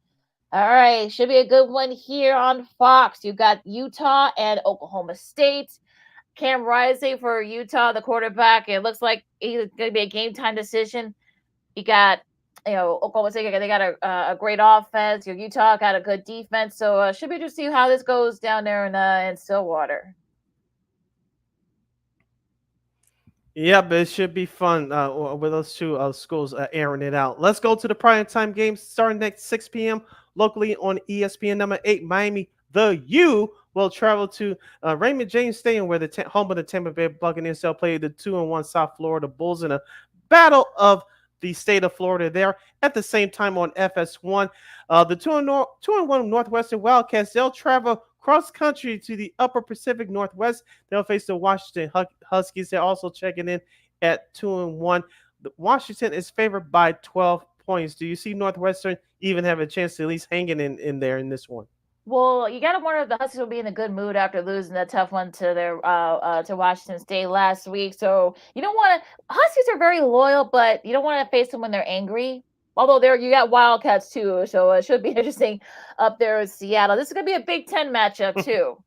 All right, should be a good one here on Fox. You got Utah and Oklahoma State. Cam Rising for Utah, the quarterback. It looks like it's going to be a game time decision. You got, Oklahoma State. They got a great offense. Utah got a good defense. So should be interesting to see how this goes down there in Stillwater. Yep, it should be fun with those 2 schools airing it out. Let's go to the primetime games starting next 6 p.m. locally on ESPN. Number 8, Miami, the U will travel to Raymond James Stadium, where the home of the Tampa Bay Buccaneers. They'll play the 2-1 South Florida Bulls in a battle of the state of Florida there. At the same time on FS1, the 2-1 Northwestern Wildcats, they'll travel cross country to the upper Pacific Northwest. They'll face the Washington Huskies. They're also checking in at 2-1. Washington is favored by 12 points. Do you see Northwestern even have a chance to at least hanging in there in this one? Well, you got to wonder if the Huskies will be in a good mood after losing that tough one to their to Washington State last week. So you don't want to. Huskies are very loyal, but you don't want to face them when they're angry. Although you got Wildcats too, so it should be interesting up there in Seattle. This is going to be a Big Ten matchup too.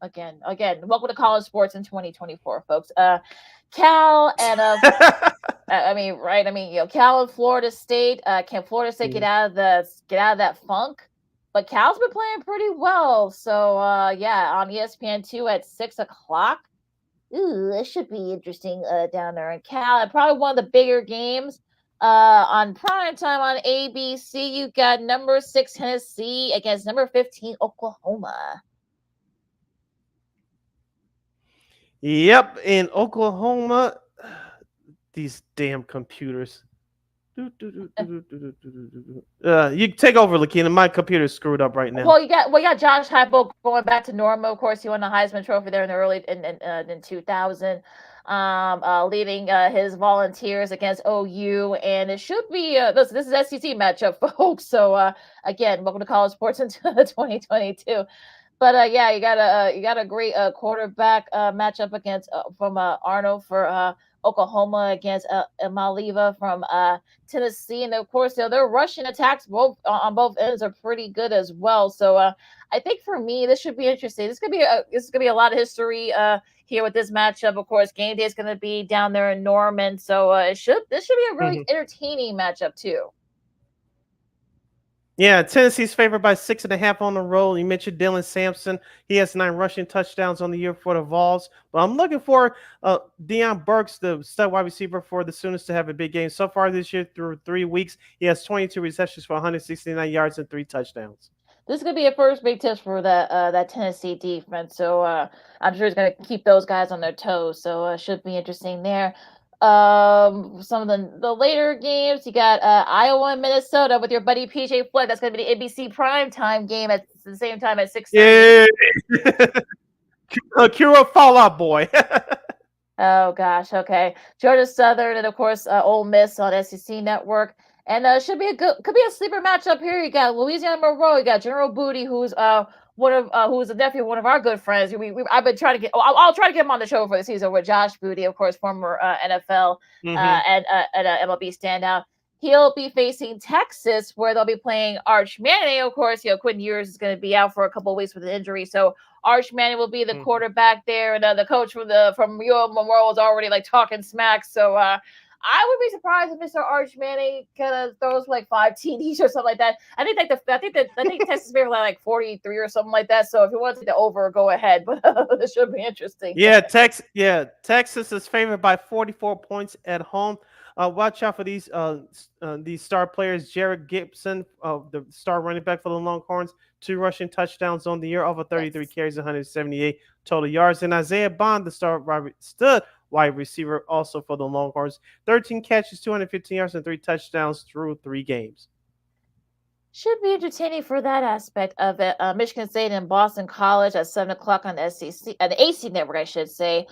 Again, welcome to college sports in 2024, folks. Cal and Cal and Florida State. Can Florida State get out of that funk? But Cal's been playing pretty well. So, on ESPN2 at 6 o'clock. Ooh, this should be interesting down there in Cal. And probably one of the bigger games on prime time on ABC. You got number 6 Tennessee against number 15 Oklahoma. Yep, in Oklahoma, these damn computers. You take over, Lakina. My computer's screwed up right now. Well, you got Josh Heupel going back to normal. Of course, he won the Heisman Trophy there in the early in 2000, leading his Volunteers against OU, and it should be this is SEC matchup, folks. So again, welcome to college sports in 2022. But yeah, you got a great quarterback matchup against from Arnold for Oklahoma against Maliva from Tennessee, and of course, their rushing attacks both on both ends are pretty good as well. So I think for me, this should be interesting. This could be a lot of history here with this matchup. Of course, game day is going to be down there in Norman, so this should be a really entertaining matchup too. Yeah, Tennessee's favored by 6.5 on the road. You mentioned Dylan Sampson. He has 9 rushing touchdowns on the year for the Vols. But I'm looking for Deion Burks, the stud wide receiver for the Sooners, to have a big game. So far this year, through 3 weeks, he has 22 receptions for 169 yards and 3 touchdowns. This is going to be a first big test for that Tennessee defense. So I'm sure it's going to keep those guys on their toes. So should be interesting there. Some of the later games, you got Iowa and Minnesota with your buddy PJ Fleck. That's going to be the NBC primetime game at the same time at 6. Yeah, Kira Fallout Boy. Oh gosh, okay. Georgia Southern and of course Ole Miss on SEC Network. And could be a sleeper matchup here. You got Louisiana Monroe. You got General Booty, who's who's a nephew of one of our good friends. I've been trying to get. I'll try to get him on the show for the season with Josh Booty, of course, former NFL and MLB standout. He'll be facing Texas, where they'll be playing Arch Manning. Of course, Quinn Ewers is going to be out for a couple of weeks with an injury, so Arch Manning will be the quarterback there, and the coach from UL Memorial is already like talking smack. So I would be surprised if Mr. Arch Manning kind of throws like 5 TDs or something like that. I think Texas may like 43 or something like that. So if you want to take the over, go ahead. But this should be interesting. Yeah, Texas is favored by 44 points at home. Watch out for these star players. Jared Gibson, the star running back for the Longhorns, 2 rushing touchdowns on the year, over 33 carries, 178 total yards. And Isaiah Bond, the star wide receiver, also for the Longhorns, 13 catches, 215 yards, and 3 touchdowns through 3 games. Should be entertaining for that aspect of it. Michigan State and Boston College at 7 o'clock on the AC Network, I should say.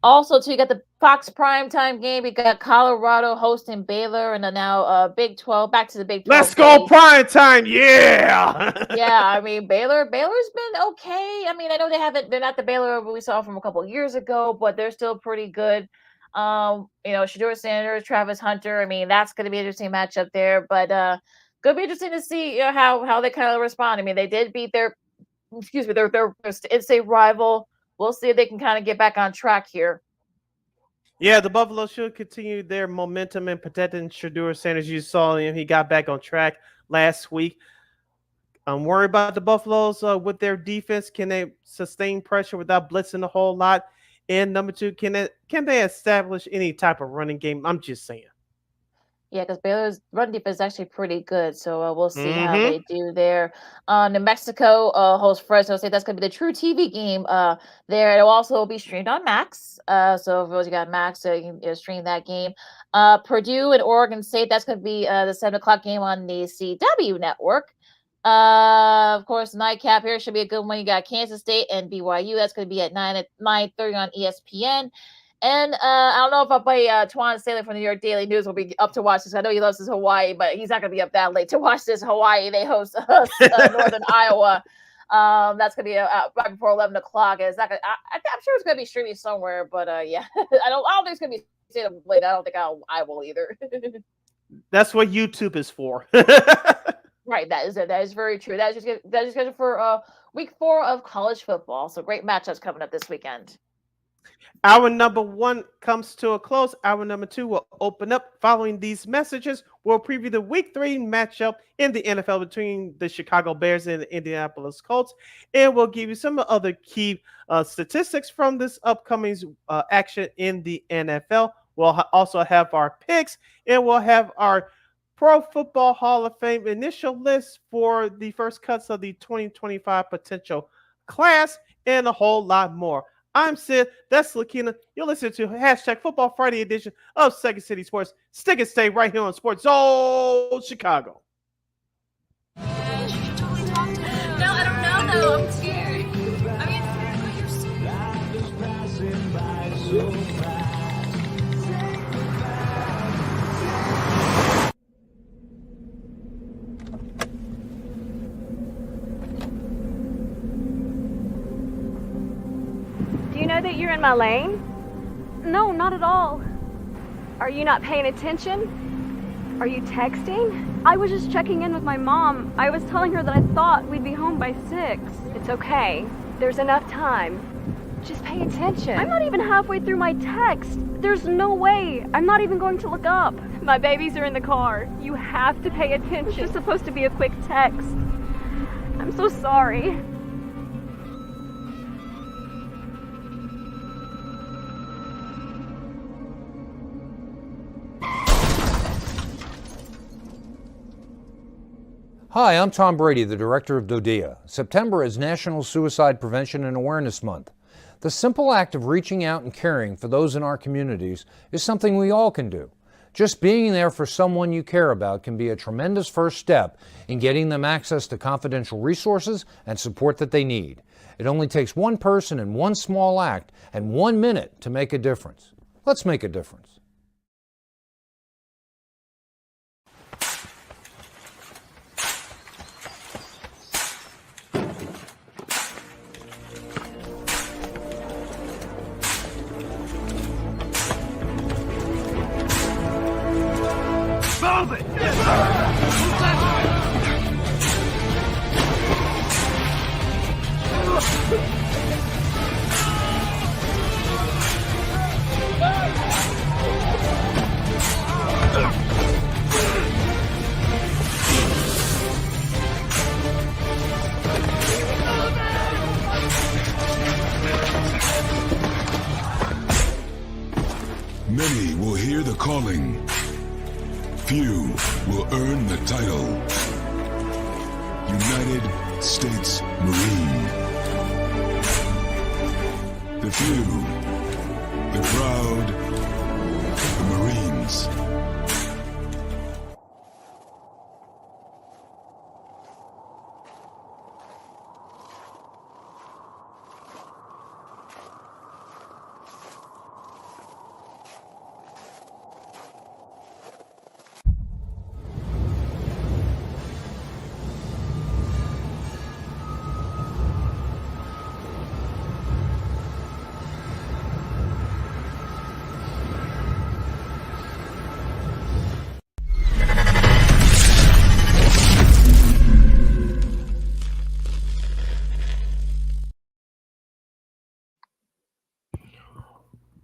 Also, too, you got the Fox primetime game. We got Colorado hosting Baylor, and then now Big 12, back to the Big 12. Let's go primetime, yeah! Yeah, I mean, Baylor's been okay. I mean, I know they're not the Baylor we saw from a couple of years ago, but they're still pretty good. Shedeur Sanders, Travis Hunter. I mean, that's going to be an interesting matchup there, but going to be interesting to see how they kind of respond. I mean, they did beat their in-state rival. We'll see if they can kind of get back on track here. Yeah, the Buffalo should continue their momentum and protecting Shedeur Sanders. You saw him; he got back on track last week. I'm worried about the Buffaloes with their defense. Can they sustain pressure without blitzing a whole lot? And number 2, can they establish any type of running game? I'm just saying. Yeah, because Baylor's run defense is actually pretty good, so we'll see how they do there. New Mexico hosts Fresno State. That's going to be the true TV game there. It'll also be streamed on Max. So if you got Max, you can stream that game. Purdue and Oregon State. That's going to be the 7 o'clock game on the CW network. Of course, nightcap here should be a good one. You got Kansas State and BYU. That's going to be at 9:30 on ESPN. And I don't know if Twan Staley from the New York Daily News will be up to watch this. I know he loves his Hawaii, but he's not going to be up that late to watch this. Hawaii, they host Northern Iowa. That's going to be right before 11 o'clock. It's not gonna, I'm sure it's going to be streaming somewhere, but yeah, I don't think it's going to be stayed up late. I don't think I will either. That's what YouTube is for. Right, that is very true. That is just for week 4 of college football. So great matchups coming up this weekend. Hour number 1 comes to a close. Hour number 2 will open up. Following these messages, we'll preview the Week 3 matchup in the NFL between the Chicago Bears and the Indianapolis Colts, and we'll give you some other key statistics from this upcoming action in the NFL. We'll also have our picks, and we'll have our Pro Football Hall of Fame initial list for the first cuts of the 2025 potential class, and a whole lot more. I'm Sid. That's Lakina. You're listening to #Football Friday edition of Second City Sports. Stick and stay right here on Sports Zone Chicago. No, I don't know though. I'm scared. I mean, you're Do you know that you're in my lane? No, not at all. Are you not paying attention? Are you texting? I was just checking in with my mom. I was telling her that I thought we'd be home by 6. It's okay. There's enough time. Just pay attention. I'm not even halfway through my text. There's no way. I'm not even going to look up. My babies are in the car. You have to pay attention. It's just supposed to be a quick text. I'm so sorry. Hi, I'm Tom Brady, the director of DODEA. September is National Suicide Prevention and Awareness Month. The simple act of reaching out and caring for those in our communities is something we all can do. Just being there for someone you care about can be a tremendous first step in getting them access to confidential resources and support that they need. It only takes one person and one small act and 1 minute to make a difference. Let's make a difference. Move it! Many will hear the calling. Few will earn the title. United States Marine. The few, the proud, the Marines.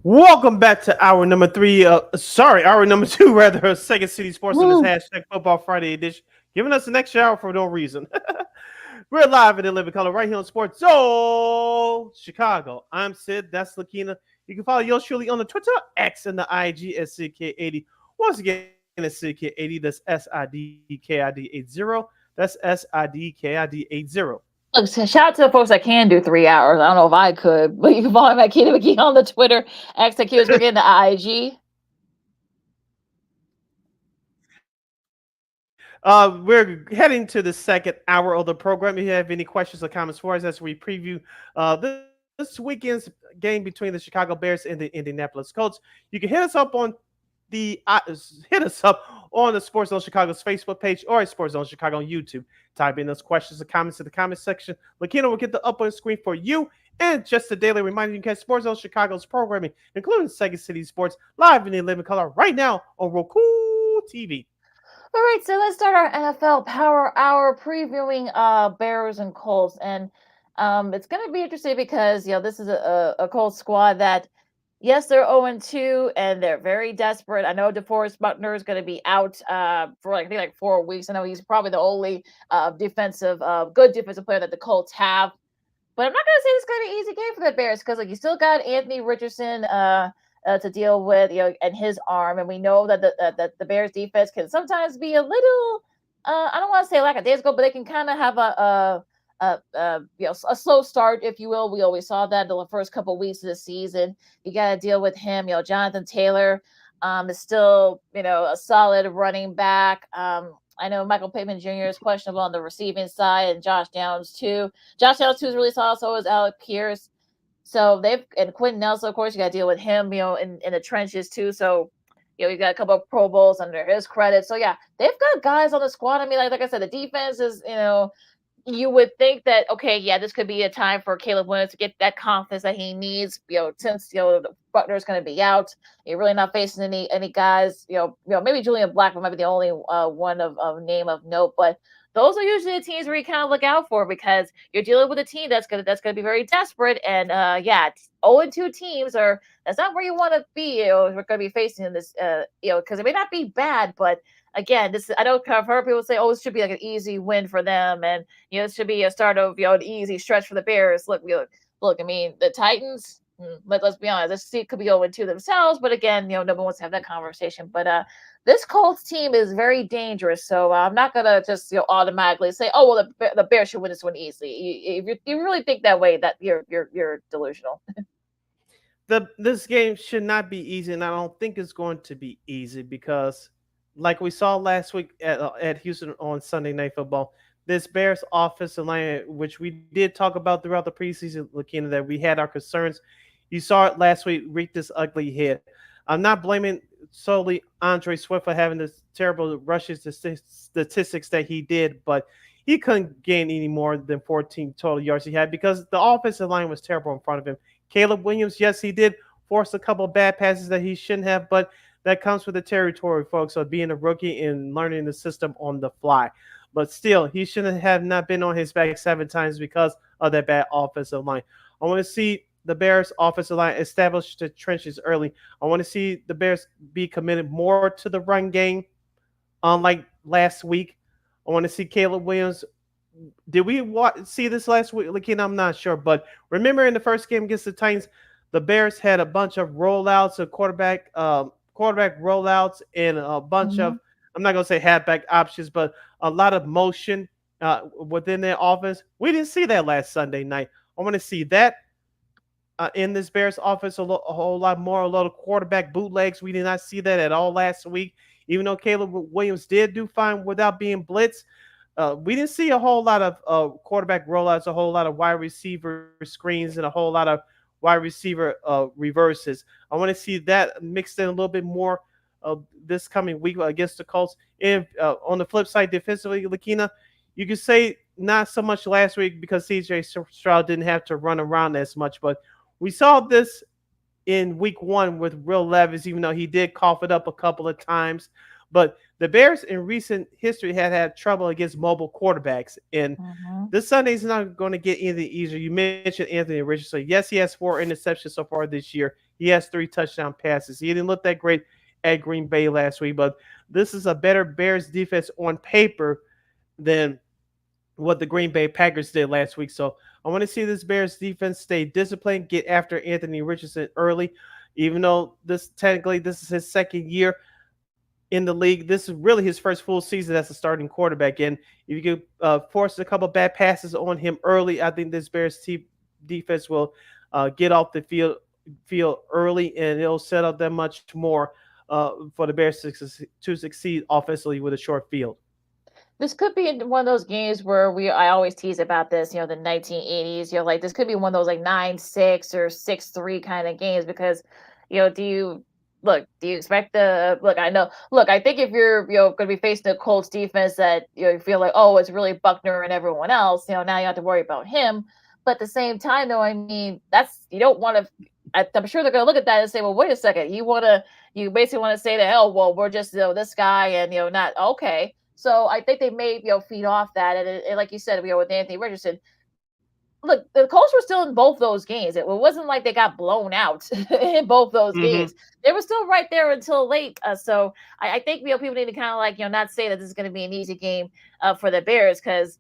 Welcome back to hour number 2, rather, of Second City Sports on this #Football Friday edition. Giving us an extra hour for no reason. We're live in the living color right here on Sports Zone Chicago. I'm Sid. That's Lakina. You can follow yours truly on the Twitter, X, and the IG at SidKid80. Once again, it's SidKid80. That's SIDKID80. That's SIDKID80. Look, shout out to the folks that can do 3 hours. I don't know if I could, but you can follow me at Keita McKee on the Twitter, X at Keita McKee, the IG. We're heading to the second hour of the program. If you have any questions or comments for us as we preview this weekend's game between the Chicago Bears and the Indianapolis Colts, you can hit us up on the Sports Zone Chicago's Facebook page or at Sports Zone Chicago on YouTube. Type in those questions and comments in the comment section. Lakina will get the up on the screen for you. And just a daily reminder, you can catch Sports Zone Chicago's programming, including Second City Sports, live in the living color right now on Roku TV. All right, so let's start our NFL Power Hour previewing Bears and Colts. And It's going to be interesting because this is a Colts squad that, yes, they're 0-2 and they're very desperate. I know DeForest Buckner is going to be out for I think 4 weeks. I know he's probably the only good defensive player that the Colts have. But I'm not going to say it's going to be an easy game for the Bears because you still got Anthony Richardson to deal with, and his arm, and we know that the Bears defense can sometimes be a little, I don't want to say lackadaisical, but they can kind of have a slow start, if you will. We always saw that in the first couple of weeks of the season. You got to deal with him. Jonathan Taylor is still a solid running back. I know Michael Pittman Jr. is questionable on the receiving side, and Josh Downs too. Josh Downs too is really solid. So is Alec Pierce. So and Quentin Nelson, of course, you got to deal with him, in the trenches too. So, you got a couple of Pro Bowls under his credit. So yeah, they've got guys on the squad. I mean, like I said, the defense is, you would think that, okay, yeah, this could be a time for Caleb Williams to get that confidence that he needs, since, Buckner's going to be out. You're really not facing any guys, maybe Julian Blackman might be the only one of name of note, but those are usually the teams where you kind of look out for because you're dealing with a team that's going to be very desperate. And 0-2 teams that's not where you want to be. We're going to be facing in this, because it may not be bad, but again, I've heard people say, "Oh, this should be like an easy win for them," and it should be a start of an easy stretch for the Bears. Look. I mean, the Titans. Let's be honest. This could be 0-2 themselves, but again, no one wants to have that conversation. But this Colts team is very dangerous, so I'm not gonna just automatically say, "Oh, well, the Bears should win this one easily." If you really think that way, that you're delusional. This game should not be easy, and I don't think it's going to be easy because, like we saw last week at Houston on Sunday Night Football, this Bears offensive line, which we did talk about throughout the preseason, looking that we had our concerns. You saw it last week, reach this ugly head. I'm not blaming solely Andre Swift for having this terrible rushing statistics that he did, but he couldn't gain any more than 14 total yards he had because the offensive line was terrible in front of him. Caleb Williams, yes, he did force a couple of bad passes that he shouldn't have, but that comes with the territory, folks, of being a rookie and learning the system on the fly. But still, he shouldn't have not been on his back 7 times because of that bad offensive line. I want to see the Bears offensive line establish the trenches early. I want to see the Bears be committed more to the run game, unlike last week. I want to see Caleb Williams. Did we see this last week? Again, I'm not sure. But remember in the first game against the Titans, the Bears had a bunch of rollouts, quarterback rollouts, and a bunch of, I'm not going to say halfback options, but a lot of motion within their offense. We didn't see that last Sunday night. I want to see that in this Bears offense a whole lot more, a lot of quarterback bootlegs. We did not see that at all last week. Even though Caleb Williams did do fine without being blitzed, we didn't see a whole lot of quarterback rollouts, a whole lot of wide receiver screens, and a whole lot of wide receiver reverses. I want to see that mixed in a little bit more this coming week against the Colts. And on the flip side, defensively, Lakina, you could say not so much last week because C.J. Stroud didn't have to run around as much, but we saw this in week 1 with Will Levis, even though he did cough it up a couple of times. But the Bears in recent history had trouble against mobile quarterbacks. And this Sunday is not going to get any easier. You mentioned Anthony Richardson. Yes, he has 4 interceptions so far this year. He has 3 touchdown passes. He didn't look that great at Green Bay last week, but this is a better Bears defense on paper than what the Green Bay Packers did last week. So I want to see this Bears defense stay disciplined, get after Anthony Richardson early, even though this is his second year in the league. This is really his first full season as a starting quarterback. And if you could force a couple bad passes on him early, I think this Bears defense will get off the field early, and it'll set up that much more for the Bears to succeed offensively with a short field. This could be one of those games where I always tease about this, the 1980s, this could be one of those 9-6 or 6-3 kind of games because, do you expect I think if you're, going to be facing a Colts defense that, you feel like, oh, it's really Buckner and everyone else, now you have to worry about him. But at the same time, though, I mean, you don't want to, I'm sure they're going to look at that and say, well, wait a second, you basically want to say that, oh, well, we're just, this guy and, not, okay. So I think they may, feed off that. And like you said, with Anthony Richardson, look, the Colts were still in both those games. It wasn't like they got blown out in both those games. They were still right there until late. So I think people need to kind of like not say that this is going to be an easy game for the Bears, because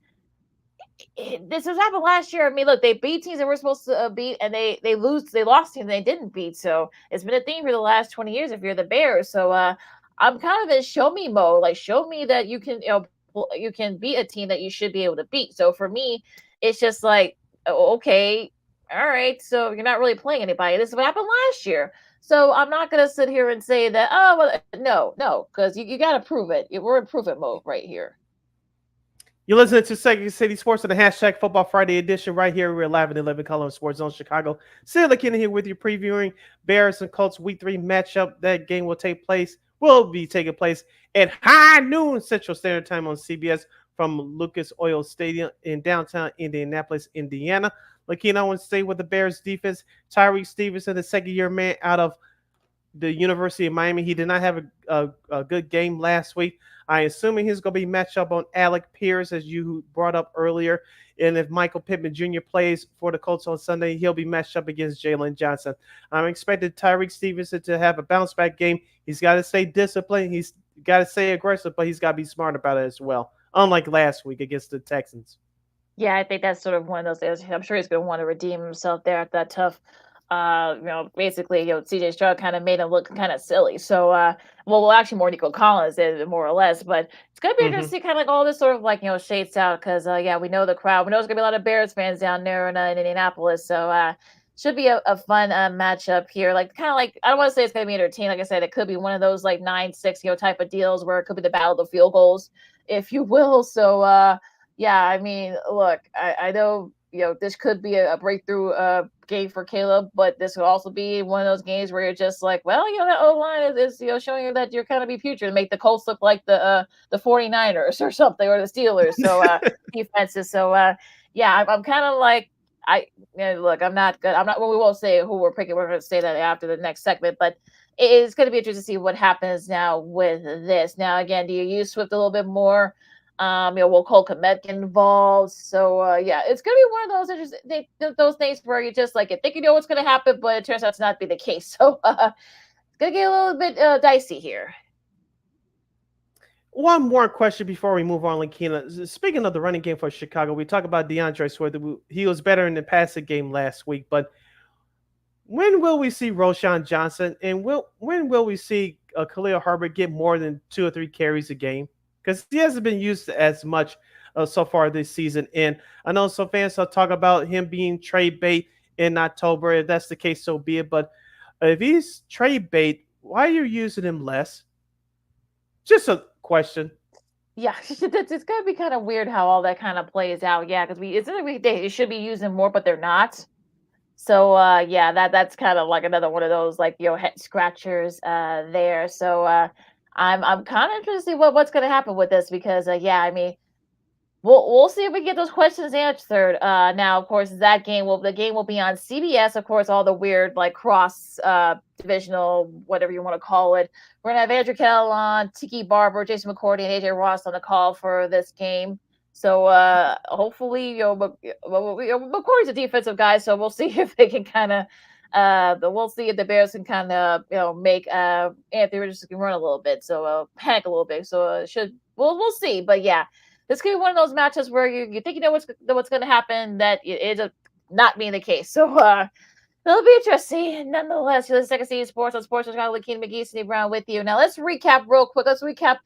this has happened last year. I mean, look, they beat teams that were supposed to beat, and they lost teams they didn't beat. So it's been a theme for the last 20 years if you're the Bears. So I'm kind of in show me mode. Like, show me that you can you can beat a team that you should be able to beat. So for me, it's just like, okay, all right, so you're not really playing anybody. This is what happened last year. So I'm not going to sit here and say that, oh, well, no, because you got to prove it. We're in prove-it mode right here. You're listening to Second City Sports on the hashtag Football Friday edition right here. We're live in 11 Color Sports Zone Chicago. Still looking here with you, previewing Bears and Colts Week 3 matchup. That game will be taking place at high noon Central Standard Time on CBS from Lucas Oil Stadium in downtown Indianapolis, Indiana. Looking, I want to stay with the Bears defense. Tyreek Stevenson, the second-year man out of the University of Miami. He did not have a good game last week. I'm assuming he's going to be matched up on Alec Pierce, as you brought up earlier. And if Michael Pittman Jr. plays for the Colts on Sunday, he'll be matched up against Jalen Johnson. I'm expecting Tyreek Stevenson to have a bounce-back game. He's got to stay disciplined. He's got to stay aggressive, but he's got to be smart about it as well, unlike last week against the Texans. Yeah, I think that's sort of one of those things. I'm sure he's going to want to redeem himself there at that tough. Basically, CJ Stroud kind of made him look kind of silly. So, well, actually, more Nico Collins did, more or less. But it's going to be interesting to see kind of like all this sort of like, shades out, because, we know the crowd. We know there's going to be a lot of Bears fans down there in Indianapolis. So, should be a fun matchup here. Like, kind of like, I don't want to say it's going to be entertaining. Like I said, it could be one of those like 9-6, type of deals where it could be the battle of the field goals, if you will. So, yeah, I mean, look, I know, this could be a breakthrough game for Caleb, but this could also be one of those games where you're just like, well, that O-line is showing you that you're kind of be putrid and make the Colts look like the 49ers or something, or the Steelers. So defenses. So yeah, I'm kind of like, look, I'm not good. Well, we won't say who we're picking. We're going to say that after the next segment, but it's going to be interesting to see what happens now with this. Now, again, do you use Swift a little bit more? Will Cole Kmet get involved? So, yeah, it's going to be one of those things where you just like, you think you know what's going to happen, but it turns out to not be the case. So, it's going to get a little bit dicey here. One more question before we move on, Lakina. Speaking of the running game for Chicago, we talk about DeAndre Swift. He was better in the passing game last week, but when will we see Roschon Johnson, and when will we see Khalil Herbert get more than 2 or 3 carries a game? Because he hasn't been used as much so far this season. And I know some fans will talk about him being trade bait in October. If that's the case, so be it. But if he's trade bait, why are you using him less? Just a question. Yeah, it's going to be kind of weird how all that kind of plays out. Yeah, because it's a weekday. You should be using more, but they're not. So, yeah, that's kind of like another one of those, like, head scratchers there. So, I'm kind of interested to see what's going to happen with this, because yeah, I mean, we'll see if we get those questions answered. Now, of course, the game will be on CBS. Of course, all the weird like cross divisional, whatever you want to call it. We're gonna have Andrew Kell on, Tiki Barber, Jason McCourty, and AJ Ross on the call for this game. So hopefully, McCourty's a defensive guy, so we'll see if they can kind of. We'll see if the Bears can kind of make Anthony Richardson run a little bit, so panic a little bit. So we'll see. But yeah, this could be one of those matches where you think you know what's going to happen, that it is not being the case. So it'll be interesting. Nonetheless, you're the Second City Sports on Sports Chicago. Lakina McGee, Sydney Brown with you. Now let's recap real quick. Let's recap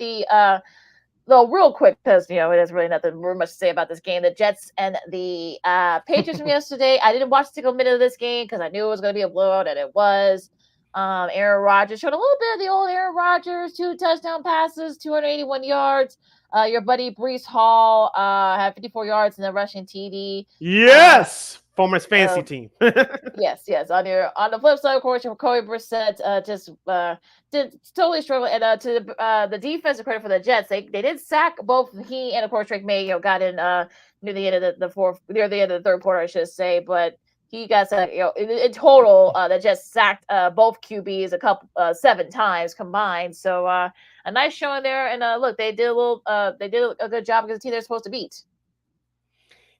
real quick, because there's really nothing much to say about this game. The Jets and the Patriots from yesterday. I didn't watch a single minute of this game because I knew it was going to be a blowout, and it was. Aaron Rodgers showed a little bit of the old Aaron Rodgers, 2 touchdown passes, 281 yards. Your buddy Breece Hall had 54 yards in the rushing TD. Yes. Former fantasy team. Yes. On the flip side, of course, Jacoby Brissett did totally struggle. And to the defensive credit for the Jets, they did sack both he and of course Drake May. Got in near the end of near the end of the third quarter, I should say. But he got sacked. In total, the Jets sacked both QBs 7 times combined. So a nice showing there. And look, they did a good job against the team they're supposed to beat.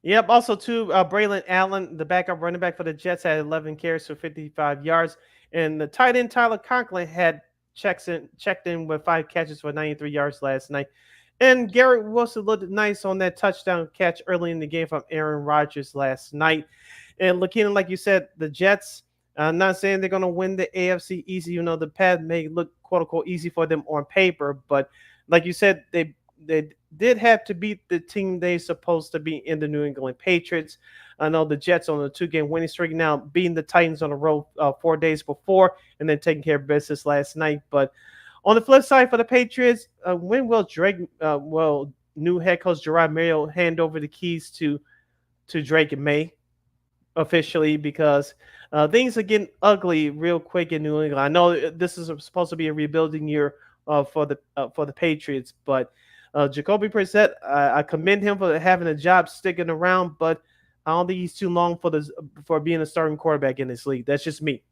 Yep. Also, too, Braylon Allen, the backup running back for the Jets, had 11 carries for 55 yards, and the tight end Tyler Conklin had checked in with 5 catches for 93 yards last night. And Garrett Wilson looked nice on that touchdown catch early in the game from Aaron Rodgers last night. And looking, like you said, the Jets. I'm not saying they're going to win the AFC easy. You know, the path may look quote unquote easy for them on paper, but like you said, they did have to beat the team they supposed to be in the New England Patriots. I know the Jets on a 2-game winning streak now, beating the Titans on the road 4 days before, and then taking care of business last night. But on the flip side for the Patriots, when will new head coach Gerard Mayo hand over the keys to Drake and May officially, because things are getting ugly real quick in New England. I know this is supposed to be a rebuilding year for the Patriots, but Jacoby Brissett, I commend him for having a job sticking around, but I don't think he's too long for being a starting quarterback in this league. That's just me.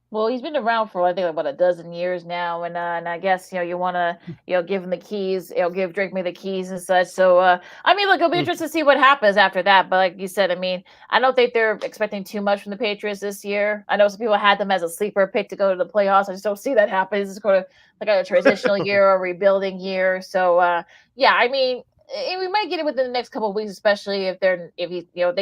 Well, he's been around for I think about a dozen years now, and I guess you want to give him the keys, give Drake May the keys and such. So I mean, look, it'll be interesting to see what happens after that. But like you said, I mean, I don't think they're expecting too much from the Patriots this year. I know some people had them as a sleeper pick to go to the playoffs. I just don't see that happen. This is going to like a transitional year or a rebuilding year. So yeah, I mean. We might get it within the next couple of weeks, especially if they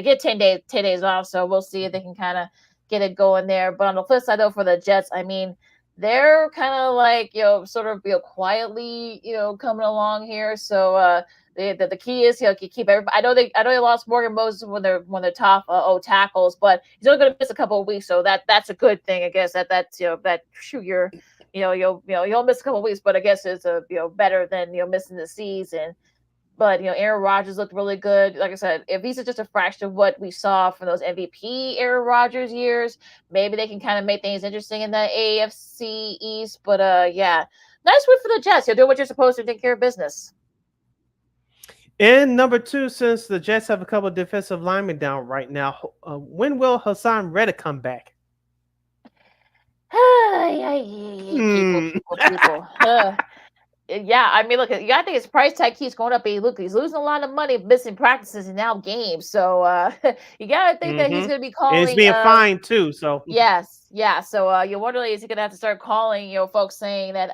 get 10 days off. So we'll see if they can kind of get it going there. But on the flip side, though, for the Jets, I mean, they're kind of like sort of quietly coming along here. So the key is keep everybody. I know they lost Morgan Moses when they're top tackles, but he's only going to miss a couple of weeks, so that's a good thing, I guess. You'll miss a couple of weeks, but I guess it's better than missing the season. But Aaron Rodgers looked really good. Like I said, if these are just a fraction of what we saw from those MVP Aaron Rodgers years, maybe they can kind of make things interesting in the AFC East. But yeah, nice win for the Jets. You'll do what you're supposed to, take care of business. And number 2, since the Jets have a couple of defensive linemen down right now, when will Hassan Reddick come back? People. Yeah, I mean, look, you got to think his price tag keeps going up. He's losing a lot of money missing practices and now games. So you got to think that he's going to be calling. And he's being fined too. So yes, yeah. So you're wondering, is he going to have to start calling, folks saying that,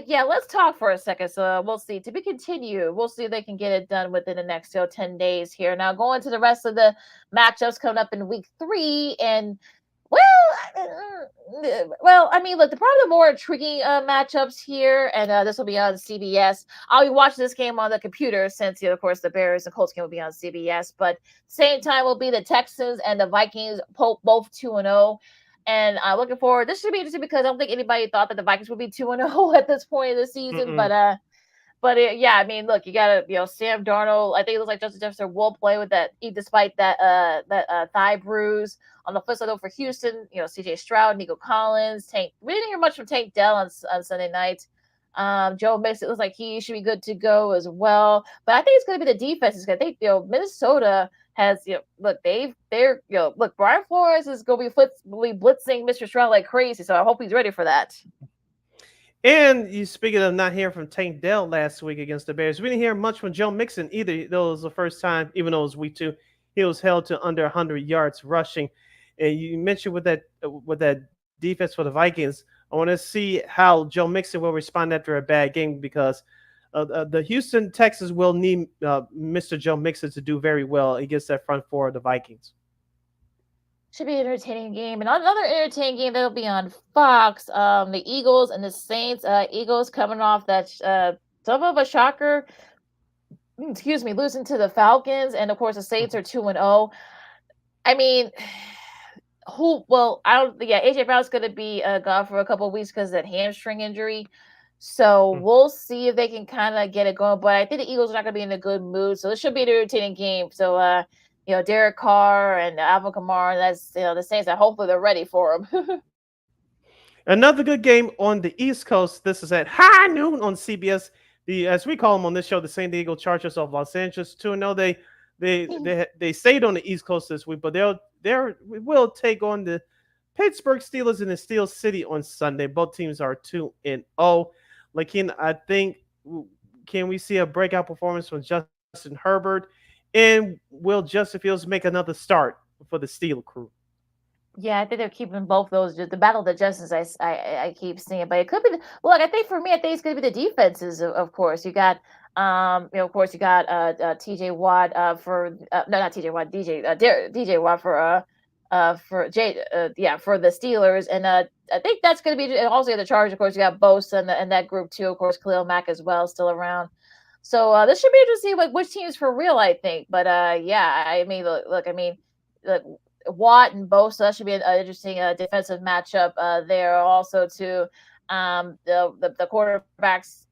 yeah, let's talk for a second. So we'll see. To be continued. We'll see if they can get it done within the next 10 days here. Now going to the rest of the matchups coming up in week 3 and. Well, I mean, look, probably the more intriguing matchups here, and this will be on CBS. I'll be watching this game on the computer since, of course, the Bears and Colts game will be on CBS. But same time will be the Texans and the Vikings, both 2-0. And I'm looking forward. This should be interesting because I don't think anybody thought that the Vikings would be 2-0 at this point of the season. But yeah, I mean, look, you got to, Sam Darnold. I think it looks like Justin Jefferson will play with that, despite that thigh bruise. On the flip side, though, for Houston, C.J. Stroud, Nico Collins, Tank. We didn't hear much from Tank Dell on Sunday night. Joe Mixon, it looks like he should be good to go as well. But I think it's going to be the defenses. I think Minnesota has look, Brian Flores is going to be blitzing Mr. Stroud like crazy. So I hope he's ready for that. And you speaking of not hearing from Tank Dell last week against the Bears, we didn't hear much from Joe Mixon either. That was the first time, even though it was week 2, he was held to under 100 yards rushing. And you mentioned with that defense for the Vikings, I want to see how Joe Mixon will respond after a bad game, because the Houston Texans will need Mr. Joe Mixon to do very well against that front four of the Vikings. Should be an entertaining game. And another entertaining game that'll be on Fox, the Eagles and the Saints. Eagles coming off that some of a shocker, losing to the Falcons. And, of course, the Saints are 2-0. I mean, AJ Brown's going to be gone for a couple of weeks because of that hamstring injury. So we'll see if they can kind of get it going. But I think the Eagles are not going to be in a good mood. So this should be an entertaining game. So, Derek Carr and Alvin Kamara, that's, the Saints, that hopefully they're ready for them. Another good game on the East Coast. This is at high noon on CBS. As we call them on this show, the San Diego Chargers of Los Angeles 2-0. They stayed on the East Coast this week, but we will take on the Pittsburgh Steelers in the Steel City on Sunday. Both teams are 2-0. Like, I think, can we see a breakout performance from Justin Justin Herbert, and will Justin Fields make another start for the Steeler crew? Yeah, I think they're keeping both those. The battle of the Justice, I keep seeing, but it could be. Look, I think for me, I think it's going to be the defenses. Of course, you got, of course, you got T.J. Watt for no, not T.J. Watt, DJ Watt for for the Steelers, and I think that's going to be also the Chargers. Of course, you got Bosa and that group too. Of course, Khalil Mack as well, still around. So this should be interesting to see which teams for real, I think. But yeah, I mean, look, I mean, look. Watt and Bosa should be an interesting defensive matchup there. Also, to the quarterbacks,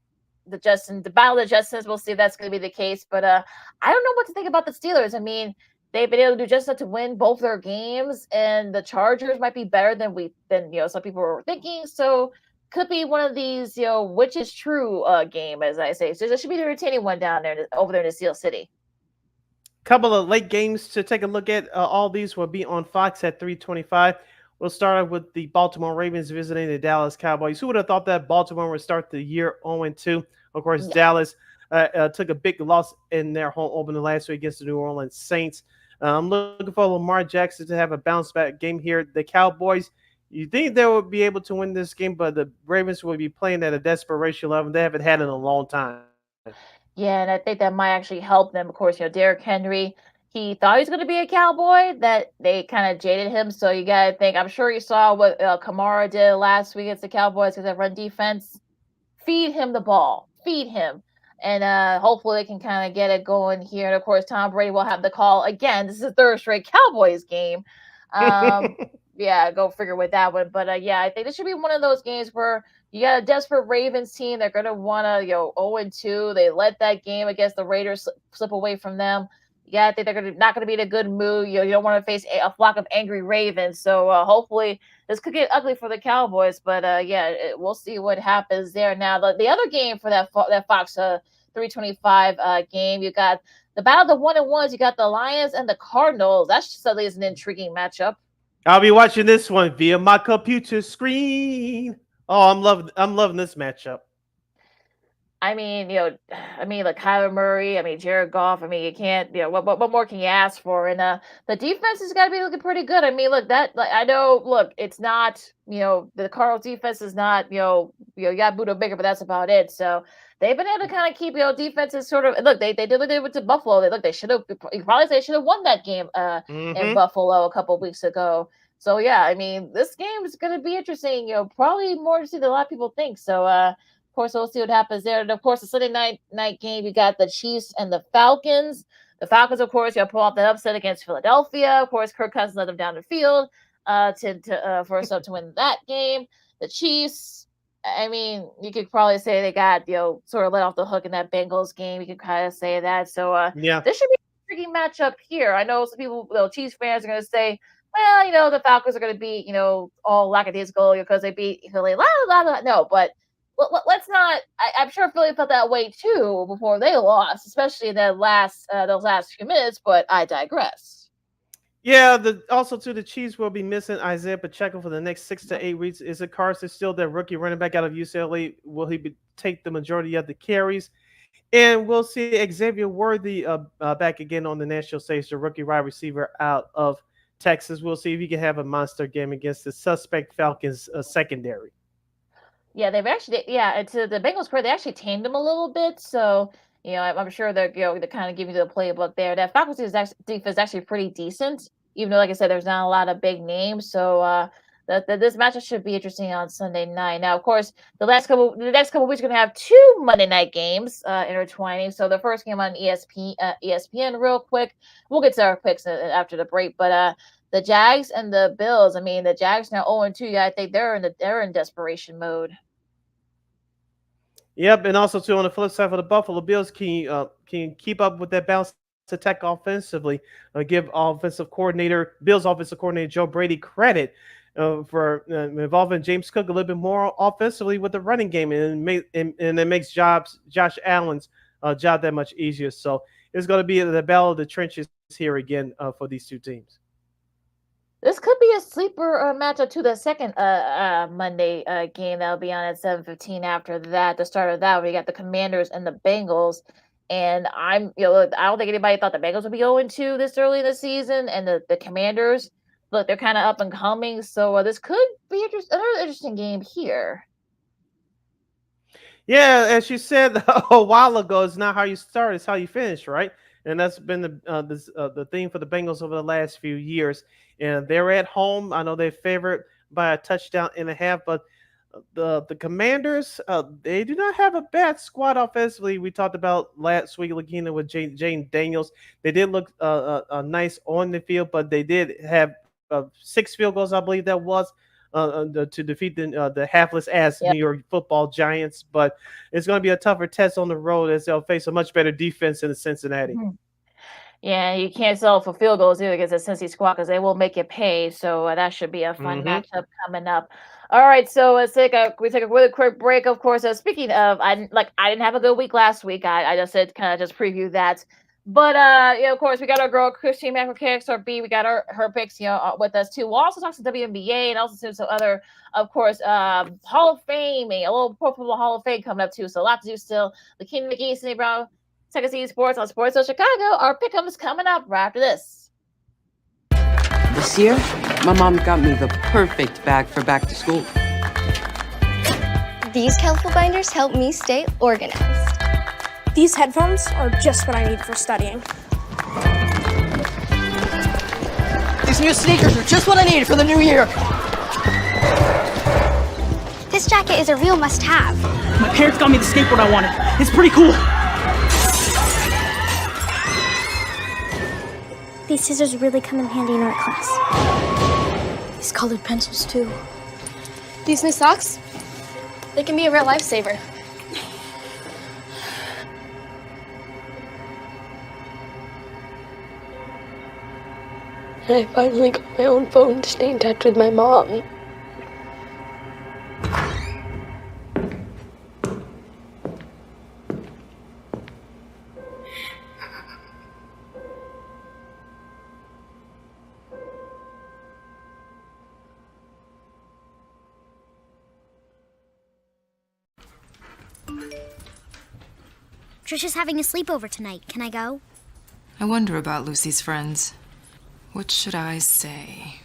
the battle of Justins. We'll see if that's going to be the case. But I don't know what to think about the Steelers. I mean, they've been able to do just enough to win both their games, and the Chargers might be better than some people were thinking. So could be one of these which is true game, as I say. So there should be a retaining one down there over there in Steel City. Couple of late games to take a look at. All these will be on Fox at 3:25. We'll start out with the Baltimore Ravens visiting the Dallas Cowboys. Who would have thought that Baltimore would start the year 0-2? Of course, Dallas took a big loss in their home opener last week against the New Orleans Saints. I'm looking for Lamar Jackson to have a bounce back game here. The Cowboys, you think they will be able to win this game, but the Ravens will be playing at a desperation level they haven't had in a long time. Yeah, and I think that might actually help them. Of course, Derrick Henry, he thought he was going to be a Cowboy, that they kind of jaded him. So you got to think, I'm sure you saw what Kamara did last week against the Cowboys because they run defense. Feed him the ball. Feed him. And hopefully they can kind of get it going here. And, of course, Tom Brady will have the call again. This is a third straight Cowboys game. Yeah, go figure with that one. But, yeah, I think this should be one of those games where you got a desperate Ravens team. They're going to want to, 0-2. They let that game against the Raiders slip away from them. Yeah, I think they're not going to be in a good mood. You don't want to face a flock of angry Ravens. So hopefully this could get ugly for the Cowboys. But, yeah, we'll see what happens there. Now, the other game for that Fox 325 game, you got the battle of the 1-1s. You got the Lions and the Cardinals. That's suddenly is an intriguing matchup. I'll be watching this one via my computer screen. Oh, I'm loving this matchup. I mean, like Kyler Murray, Jared Goff. You can't, what more can you ask for? And the defense has got to be looking pretty good. I know, it's not, the Cardinals defense is not, you got Budo Baker, but that's about it. So they've been able to kind of keep, defenses sort of, they did it to Buffalo. They should have won that game in Buffalo a couple of weeks ago. So yeah, this game is going to be interesting, probably more interesting than a lot of people think. So, of course, we'll see what happens there. And, of course, the Sunday night game, you got the Chiefs and the Falcons. The Falcons, of course, pull off that upset against Philadelphia. Of course, Kirk Cousins led them down the field for us to win that game. The Chiefs, you could probably say they got, sort of let off the hook in that Bengals game. You could kind of say that. So, yeah, this should be a tricky matchup here. I know some people, Chiefs fans are going to say, well, the Falcons are going to be, all lackadaisical because they beat Philly. No, but let's not. I'm sure Philly felt that way too before they lost, especially in those last few minutes. But I digress. Yeah, also too, the Chiefs will be missing Isaiah Pacheco for the next 6 to 8 weeks. Is it Carson still their rookie running back out of UCLA? Will he take the majority of the carries? And we'll see Xavier Worthy back again on the national stage, the rookie wide receiver out of Texas. We'll see if he can have a monster game against the suspect Falcons secondary. Yeah, they've actually, to the Bengals' credit, they actually tamed them a little bit. So, I'm sure they're, they're kind of giving you the playbook there. That Falcons defense is actually pretty decent, even though, like I said, there's not a lot of big names. So, this matchup should be interesting on Sunday night. Now, of course, the next couple of weeks, we're going to have 2 Monday night games intertwining. So, the first game on ESPN, real quick. We'll get to our picks after the break, but the Jags and the Bills. The Jags now 0-2. I think they're in desperation mode. Yep, and also too on the flip side for the Buffalo Bills, can keep up with that balanced attack offensively. Give Bills offensive coordinator Joe Brady credit for involving James Cook a little bit more offensively with the running game, and it makes Josh Allen's job that much easier. So it's going to be the battle of the trenches here again for these two teams. This could be a sleeper matchup to the second Monday game that'll be on at 7:15. After that, the start of that, we got the Commanders and the Bengals. And I don't think anybody thought the Bengals would be 0-2 this early in the season. And the Commanders, look, they're kind of up and coming. So this could be another interesting game here. Yeah, as you said a while ago, it's not how you start, it's how you finish, right? And that's been the theme for the Bengals over the last few years. And they're at home. I know they're favored by a touchdown and a half, but the Commanders, they do not have a bad squad offensively. We talked about last week looking with Jane Daniels. They did look nice on the field, but they did have 6 field goals, I believe that was, to defeat the hapless ass New York Football Giants. But it's going to be a tougher test on the road as they'll face a much better defense in Cincinnati. Mm-hmm. Yeah, you can't settle for field goals either against the Cincy squad because they will make you pay. So that should be a fun matchup coming up. All right, so we take a really quick break. Of course, speaking of, I didn't have a good week last week. I just said kind of just preview that. But of course, we got our girl Christine McCarrick, B. We got her picks, with us too. We'll also talk some WNBA and also some other, of course, Hall of Fame, a little Pro Football Hall of Fame coming up too. So a lot to do still. The King McGee, Cindy Brown, Second City Sports on Sports of Chicago. Our pick'em is coming up right after this. This year, my mom got me the perfect bag for back to school. These colorful binders help me stay organized. These headphones are just what I need for studying. These new sneakers are just what I need for the new year. This jacket is a real must-have. My parents got me the skateboard I wanted. It's pretty cool. These scissors really come in handy in art class. These colored pencils, too. These new socks, they can be a real lifesaver. And I finally got my own phone to stay in touch with my mom. Trisha's having a sleepover tonight. Can I go? I wonder about Lucy's friends. What should I say?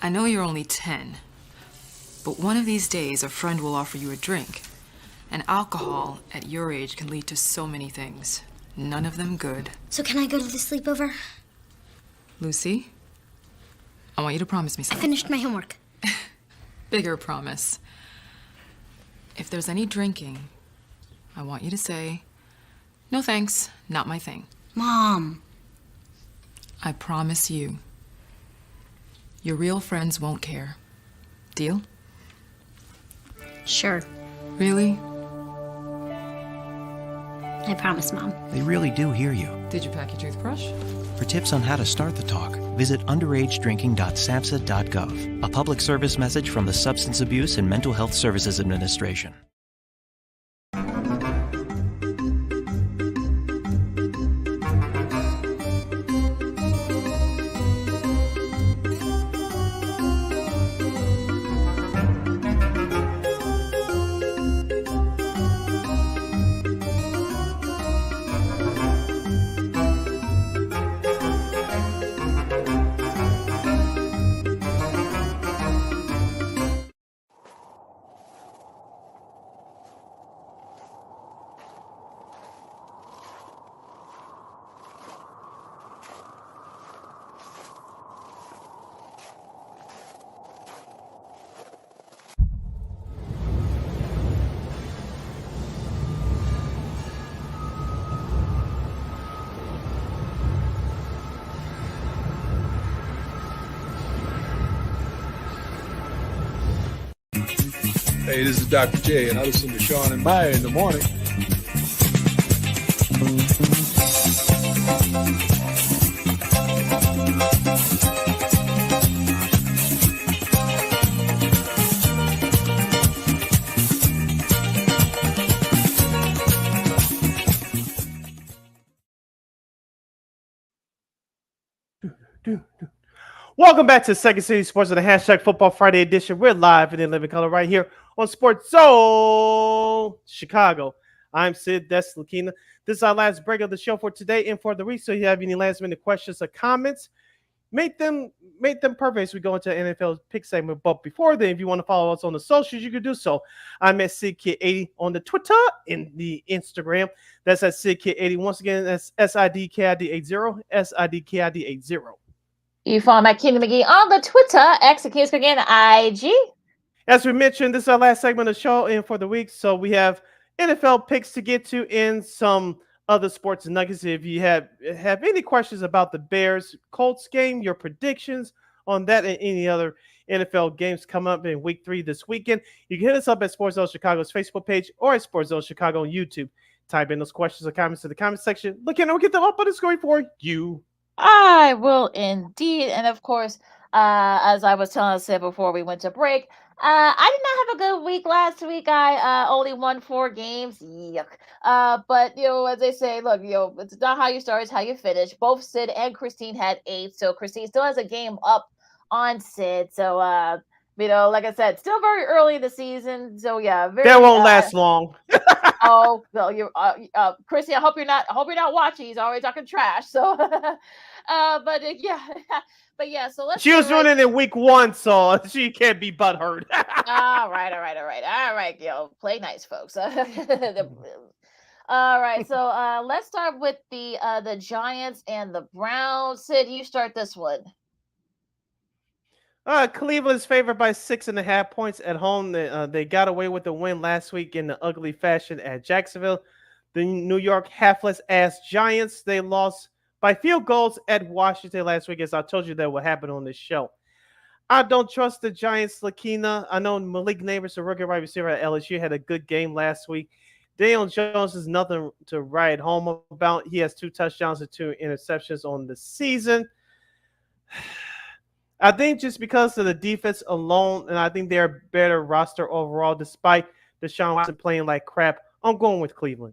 I know you're only 10, but one of these days a friend will offer you a drink. And alcohol at your age can lead to so many things. None of them good. So can I go to the sleepover? Lucy, I want you to promise me I something. finished my homework. Bigger promise. If there's any drinking, I want you to say, "No thanks, not my thing." Mom. I promise you, your real friends won't care. Deal? Sure. Really? I promise, Mom. They really do hear you. Did you pack your toothbrush? For tips on how to start the talk, visit underagedrinking.samhsa.gov, a public service message from the Substance Abuse and Mental Health Services Administration. Hey, this is Dr. J, and I listen to Sean and Maya in the morning. Welcome back to Second City Sports on the hashtag Football Friday edition. We're live in living color right here on Sports Zone Chicago. I'm Sid. That's Lakina. This is our last break of the show for today and for the week. So if you have any last minute questions or comments, make them perfect as we go into NFL pick segment. But before then, if you want to follow us on the socials, you can do so. I'm at SidKid80 on the Twitter and the Instagram. That's at SidKid80. Once again, that's SIDKID80, SIDKID80. You follow my Kenny McGee on the Twitter, X and again, IG. As we mentioned, this is our last segment of the show and for the week. So we have NFL picks to get to and some other sports nuggets. If you have any questions about the Bears Colts game, your predictions on that and any other NFL games come up in week 3 this weekend, you can hit us up at Sports Zone Chicago's Facebook page or at Sports Zone Chicago on YouTube. Type in those questions or comments in the comment section. Look in and we'll get them up on the screen for you. I will indeed. And of course, as I was telling us before we went to break, I did not have a good week last week. I only won 4 games. Yuck. But, as they say, look, it's not how you start, it's how you finish. Both Sid and Christine had 8. So Christine still has a game up on Sid. So, like I said, still very early in the season. So, yeah. That won't last long. Oh, well, you're Chrissy. I hope you're not watching. He's already talking trash. So, but yeah. So let's. She was doing it in week 1, so she can't be butthurt. All right. Play nice, folks. All right. So let's start with the Giants and the Browns. Sid, you start this one. Cleveland's favored by 6.5 points at home. They got away with the win last week in the ugly fashion at Jacksonville. The New York halfless ass Giants, they lost by field goals at Washington last week, as I told you that would happen on this show. I don't trust the Giants, Lakina. I know Malik Neighbors, a rookie wide receiver at LSU, had a good game last week. Daniel Jones is nothing to write home about. He has 2 touchdowns and 2 interceptions on the season. I think just because of the defense alone, and I think they're a better roster overall, despite Deshaun Watson playing like crap, I'm going with Cleveland.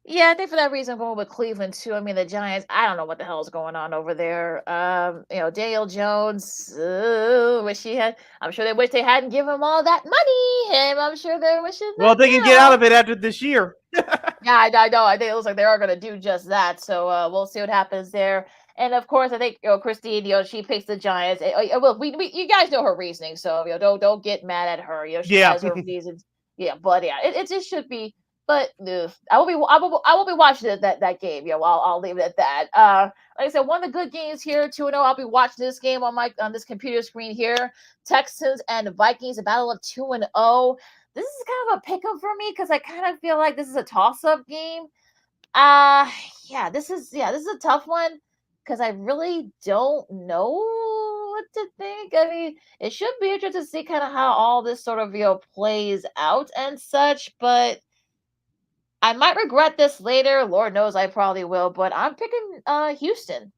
Yeah, I think for that reason, I'm going with Cleveland too. I mean, the Giants, I don't know what the hell is going on over there. Daniel Jones, I'm sure they wish they hadn't given him all that money. And I'm sure they're wishing. Well, they can get out of it after this year. Yeah, I know. I think it looks like they are going to do just that. So we'll see what happens there. And of course, I think Christine, she picks the Giants. Well, you guys know her reasoning, so don't get mad at her. She has her reasons. Yeah, but yeah, it just should be. But I will be watching that game. I'll leave it at that. Like I said, one of the good games here, 2-0. I'll be watching this game on this computer screen here. Texans and Vikings, a battle of 2-0. This is kind of a pickup for me because I kind of feel like this is a toss-up game. This is a tough one because I really don't know what to think. I mean, it should be interesting to see kind of how all this sort of plays out and such, but I might regret this later. Lord knows I probably will, but I'm picking Houston.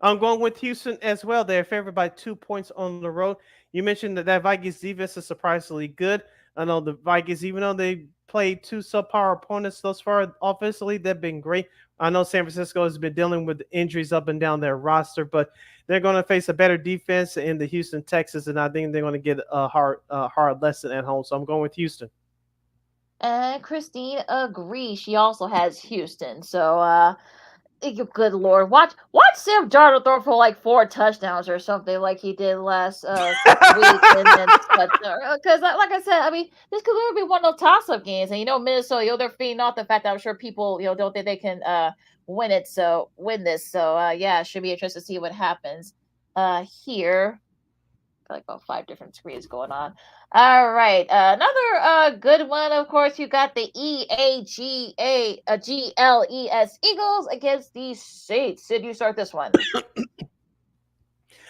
I'm going with Houston as well. They're favored by 2 points on the road. You mentioned that Vikings defense is surprisingly good. I know the Vikings, even though they played 2 subpar opponents thus far offensively, they've been great. I know San Francisco has been dealing with injuries up and down their roster, but they're going to face a better defense in the Houston Texans, and I think they're going to get a hard lesson at home. So I'm going with Houston. And Christine agrees. She also has Houston. So, good Lord. Watch Sam Darnold throw for like 4 touchdowns or something like he did last week. Because, like I said, I mean, this could literally be one of those toss-up games. And, Minnesota, they're feeding off the fact that I'm sure people, don't think they can win this. So, it should be interesting to see what happens here. Like about 5 different screens going on. All right. Another good one, of course, you got the GLES Eagles against the Saints. Sid, you start this one.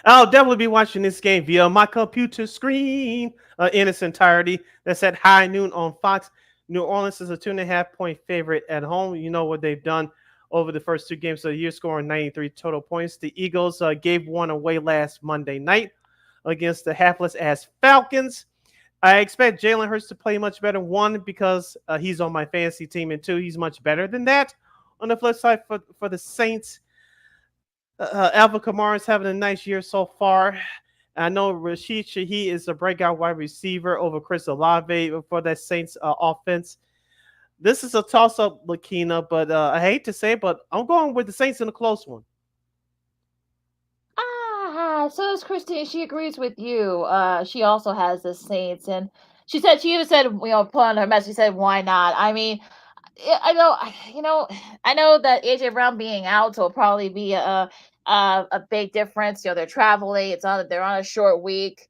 I'll definitely be watching this game via my computer screen in its entirety. That's at high noon on Fox. New Orleans is a 2.5-point favorite at home. You know what they've done over the first 2 games of the year, scoring 93 total points. The Eagles gave one away last Monday night against the halfless-ass Falcons. I expect Jalen Hurts to play much better. 1, because he's on my fantasy team, and 2, he's much better than that. On the flip side, for the Saints, Alvin Kamara is having a nice year so far. I know Rashid Shaheed is a breakout wide receiver over Chris Olave for that Saints offense. This is a toss-up, Lakina, but I hate to say it, but I'm going with the Saints in a close one. So is Christine. She agrees with you. She also has the Saints, and she even said, put on her message. She said, "Why not?" I mean, I know, I know that AJ Brown being out will probably be a big difference. They're traveling. They're on a short week.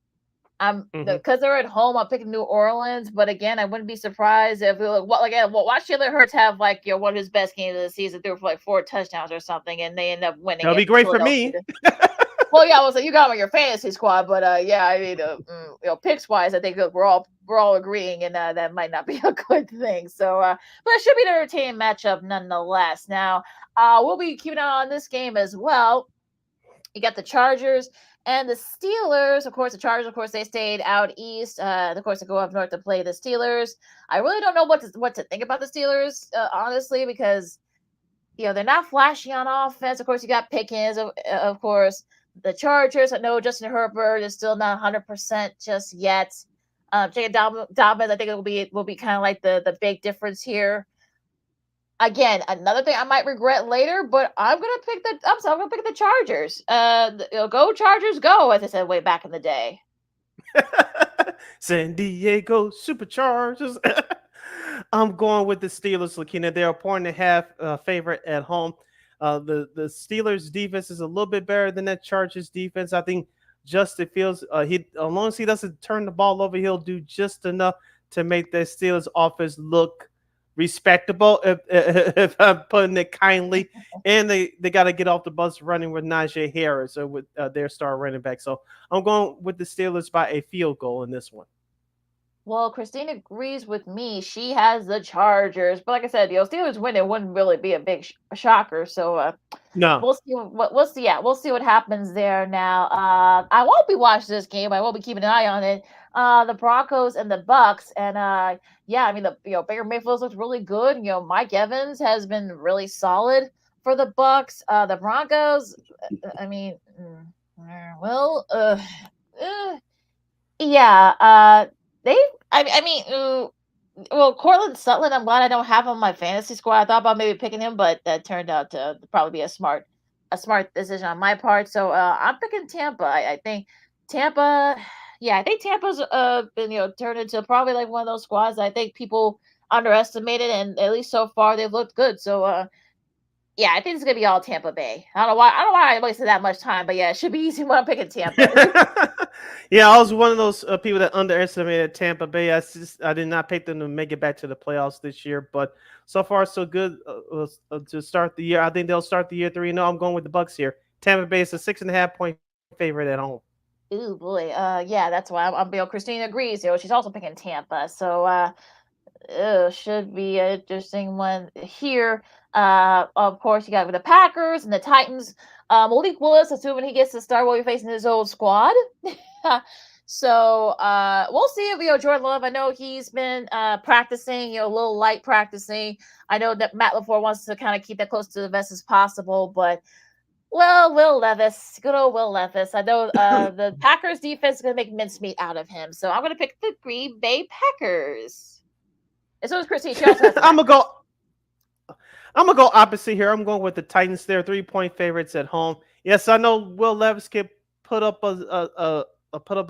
Because they're at home, I'm picking New Orleans. But again, I wouldn't be surprised if watch Jalen Hurts have one of his best games of the season, threw for 4 touchdowns or something, and they end up winning. That'll be great for me. Well, yeah, you got him on your fantasy squad, but yeah, I mean, picks wise, I think we're all agreeing, and that might not be a good thing. So, but it should be an entertaining matchup nonetheless. Now, we'll be keeping an eye on this game as well. You got the Chargers and the Steelers. Of course, the Chargers, they stayed out east. Of course, they go up north to play the Steelers. I really don't know what to think about the Steelers, honestly, because they're not flashy on offense. Of course, you got Pickens, of course. The Chargers, I know Justin Herbert is still not 100% just yet. Jacob Dobbins, I think it will be kind of like the big difference here. Again, another thing I might regret later, but I'm gonna pick the Chargers. Go Chargers, go! As I said way back in the day. San Diego Superchargers. I'm going with the Steelers, Lakina. They're a 1.5 favorite at home. The Steelers defense is a little bit better than that Chargers defense. I think Justin Fields, as long as he doesn't turn the ball over, he'll do just enough to make the Steelers offense look respectable, if I'm putting it kindly. And they got to get off the bus running with Najee Harris or with their star running back. So I'm going with the Steelers by a field goal in this one. Well, Christine agrees with me. She has the Chargers, but like I said, Steelers winning wouldn't really be a big shocker. So no, we'll see. We'll see what happens there. Now, I won't be watching this game. I will be keeping an eye on it. The Broncos and the Bucks, and I mean Baker Mayfield looks really good. Mike Evans has been really solid for the Bucks. The Broncos, I mean, Cortland Sutton, I'm glad I don't have him on my fantasy squad. I thought about maybe picking him, but that turned out to probably be a smart decision on my part. So I'm picking Tampa. I think Tampa. Yeah, I think Tampa's been turned into probably like one of those squads that I think people underestimated, and at least so far they've looked good. So yeah, I think it's gonna be all Tampa Bay. I don't know why I wasted that much time, but yeah, it should be easy when I'm picking Tampa. Yeah, I was one of those people that underestimated Tampa Bay. I did not pick them to make it back to the playoffs this year, but so far so good to start the year. I think they'll start the year 3-0. I'm going with the Bucks here. Tampa Bay is a 6.5 point favorite at home. Ooh boy, yeah, that's why I'm Christine agrees. She's also picking Tampa, so should be an interesting one here. Of course, you got the Packers and the Titans. Malik Willis, assuming he gets to start, will be facing his old squad. So we'll see if Jordan Love. I know he's been practicing, a little light practicing. I know that Matt LaFleur wants to kind of keep that close to the vest as possible, but Will Levis, good old Will Levis. I know the Packers defense is going to make mincemeat out of him, so I'm going to pick the Green Bay Packers. And so is Christine. She also has I'm gonna go opposite here. I'm going with the Titans. They're 3-point favorites at home. Yes, I know Will Levis can put up a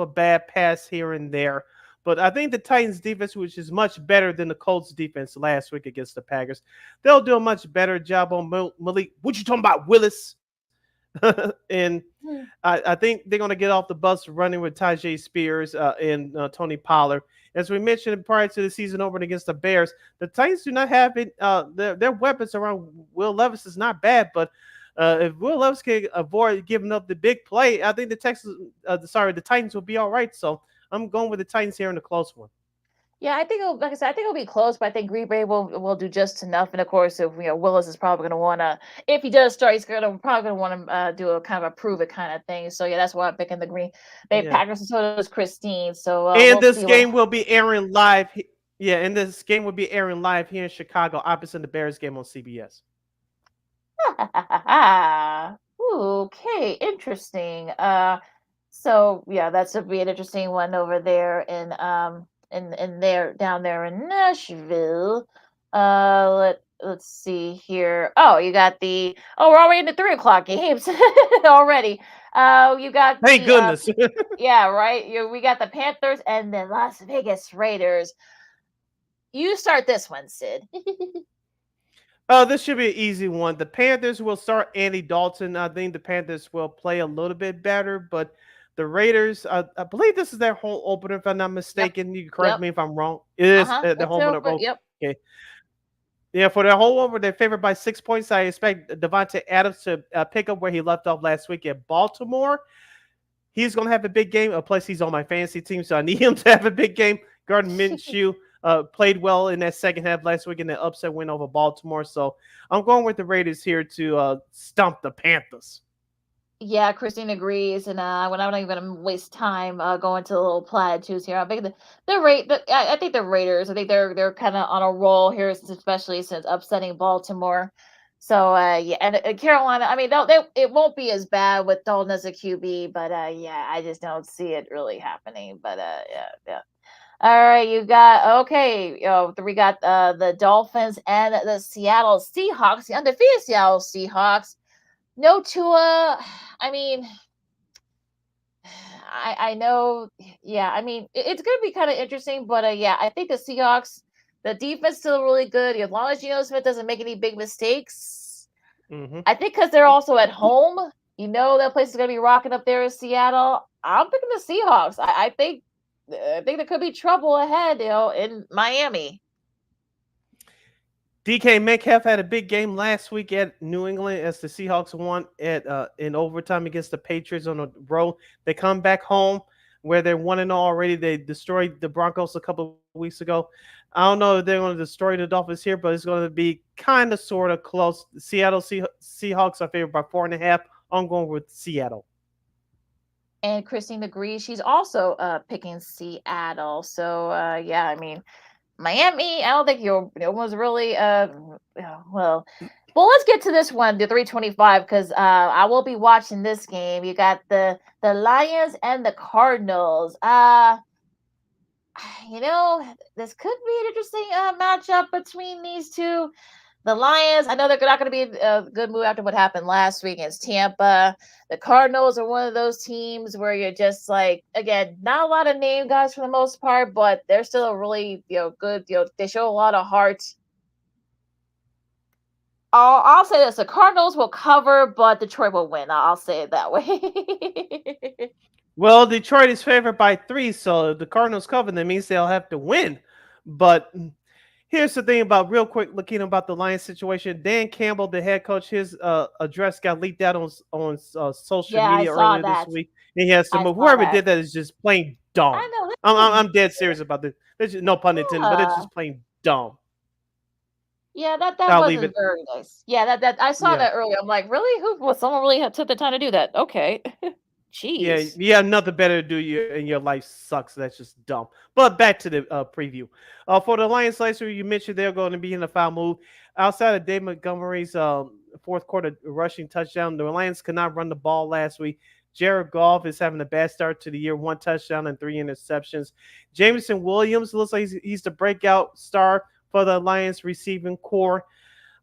bad pass here and there, but I think the Titans defense, which is much better than the Colts defense last week against the Packers, they'll do a much better job on Malik. What you talking about, Willis? And I think they're going to get off the bus running with Tajay Spears and Tony Pollard. As we mentioned prior to the season opening against the Bears, the Titans do not have it. Their weapons around Will Levis is not bad, but if Will Levis can avoid giving up the big play, I think the Titans will be all right. So I'm going with the Titans here in a close one. Yeah, I think like I said, I think it'll be close, but I think Green Bay will do just enough. And of course, if Willis is probably going to want to, if he does start, he's probably going to want to do a kind of a prove it kind of thing. So yeah, that's why I'm picking the Green Bay Packers. And so does Christine. So and this game will be airing live. Yeah, and this game will be airing live here in Chicago, opposite the Bears game on CBS. Okay, interesting. So yeah, that should be an interesting one over there in there down there in Nashville. Let's see here. Oh, you got we're already in the 3 o'clock games already. You got Thank goodness. yeah, right. We got the Panthers and the Las Vegas Raiders. You start this one, Sid. Oh, this should be an easy one. The Panthers will start Andy Dalton. I think the Panthers will play a little bit better, but the Raiders, I believe this is their home opener, if I'm not mistaken. You can correct me if I'm wrong. It is the home opener. Yep. Okay. Yeah, for their home opener, they're favored by 6 points. I expect Devontae Adams to pick up where he left off last week at Baltimore. He's going to have a big game. Plus, he's on my fantasy team, so I need him to have a big game. Gardner Minshew played well in that second half last week in the upset win over Baltimore. So I'm going with the Raiders here to stump the Panthers. Yeah, Christine agrees, and we're not even going to waste time going to the little platitudes here. I think I think the Raiders. I think they're kind of on a roll here, especially since upsetting Baltimore. So yeah, and Carolina. I mean, it won't be as bad with Dalton as a QB, but yeah, I just don't see it really happening. But yeah. All right, you got we got the Dolphins and the Seattle Seahawks, the undefeated Seattle Seahawks. No Tua. I mean, I know. Yeah, I mean, it's going to be kind of interesting, but yeah, I think the Seahawks, the defense is still really good. As long as Geno Smith doesn't make any big mistakes, I think because they're also at home, that place is going to be rocking up there in Seattle. I'm picking the Seahawks. I think there could be trouble ahead, in Miami. DK Metcalf had a big game last week at New England as the Seahawks won in overtime against the Patriots on the road. They come back home where they're 1-0 already. They destroyed the Broncos a couple of weeks ago. I don't know if they're going to destroy the Dolphins here, but it's going to be kind of sort of close. The Seattle Seahawks are favored by 4.5. I'm going with Seattle. And Christine agrees. She's also picking Seattle. So yeah, I mean, Miami, I don't think was really well. Let's get to this one, the 325, because I will be watching this game. You got the Lions and the Cardinals. This could be an interesting matchup between these two. The Lions, I know they're not going to be a good move after what happened last week against Tampa. The Cardinals are one of those teams where you're just like, again, not a lot of name guys for the most part, but they're still really, good. They show a lot of heart. I'll say this: the Cardinals will cover, but Detroit will win. I'll say it that way. Well, Detroit is favored by 3, so if the Cardinals cover, that means they'll have to win. But here's the thing real quick, looking about the Lions situation. Dan Campbell, the head coach, his address got leaked out on social media earlier this week. And he has to move. Whoever did that is just plain dumb. I know. I'm dead serious about this. There's no pun intended, but it's just plain dumb. Yeah, that wasn't very nice. Yeah, that I saw that earlier. I'm like, really? Someone really took the time to do that? Okay. Jeez. Yeah, you have nothing better to do and your life sucks. That's just dumb. But back to the preview. For the Lions last week, you mentioned they're going to be in the foul move. Outside of Dave Montgomery's fourth quarter rushing touchdown, the Lions could not run the ball last week. Jared Goff is having a bad start to the year, 1 touchdown and 3 interceptions. Jameson Williams looks like he's the breakout star for the Lions receiving core.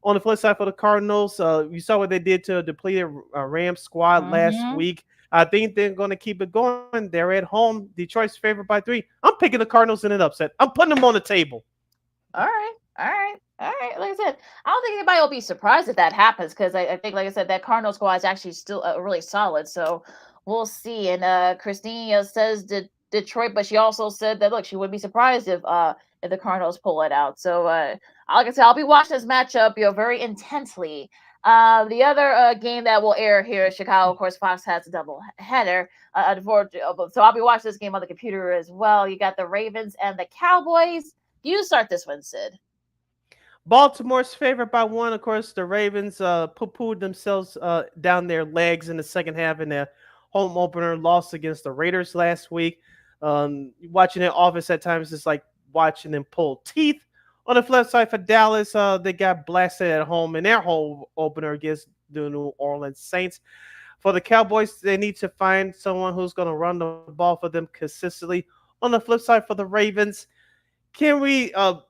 On the flip side for the Cardinals, you saw what they did to a depleted Rams squad last week. I think they're going to keep it going. They're at home. Detroit's favored by 3. I'm picking the Cardinals in an upset. I'm putting them on the table. All right. Like I said, I don't think anybody will be surprised if that happens because I think, like I said, that Cardinals squad is actually still really solid. So we'll see. And Christine says Detroit, but she also said that, look, she wouldn't be surprised if the Cardinals pull it out. So like I said, I'll be watching this matchup very intensely. The other game that will air here in Chicago, of course, Fox has a double header. So I'll be watching this game on the computer as well. You got the Ravens and the Cowboys. You start this one, Sid. Baltimore's favored by 1. Of course, the Ravens poo-pooed themselves down their legs in the second half in their home opener loss against the Raiders last week. Watching their offense at times is like watching them pull teeth. On the flip side for Dallas, they got blasted at home in their home opener against the New Orleans Saints. For the Cowboys, they need to find someone who's going to run the ball for them consistently. On the flip side, for the Ravens, can we can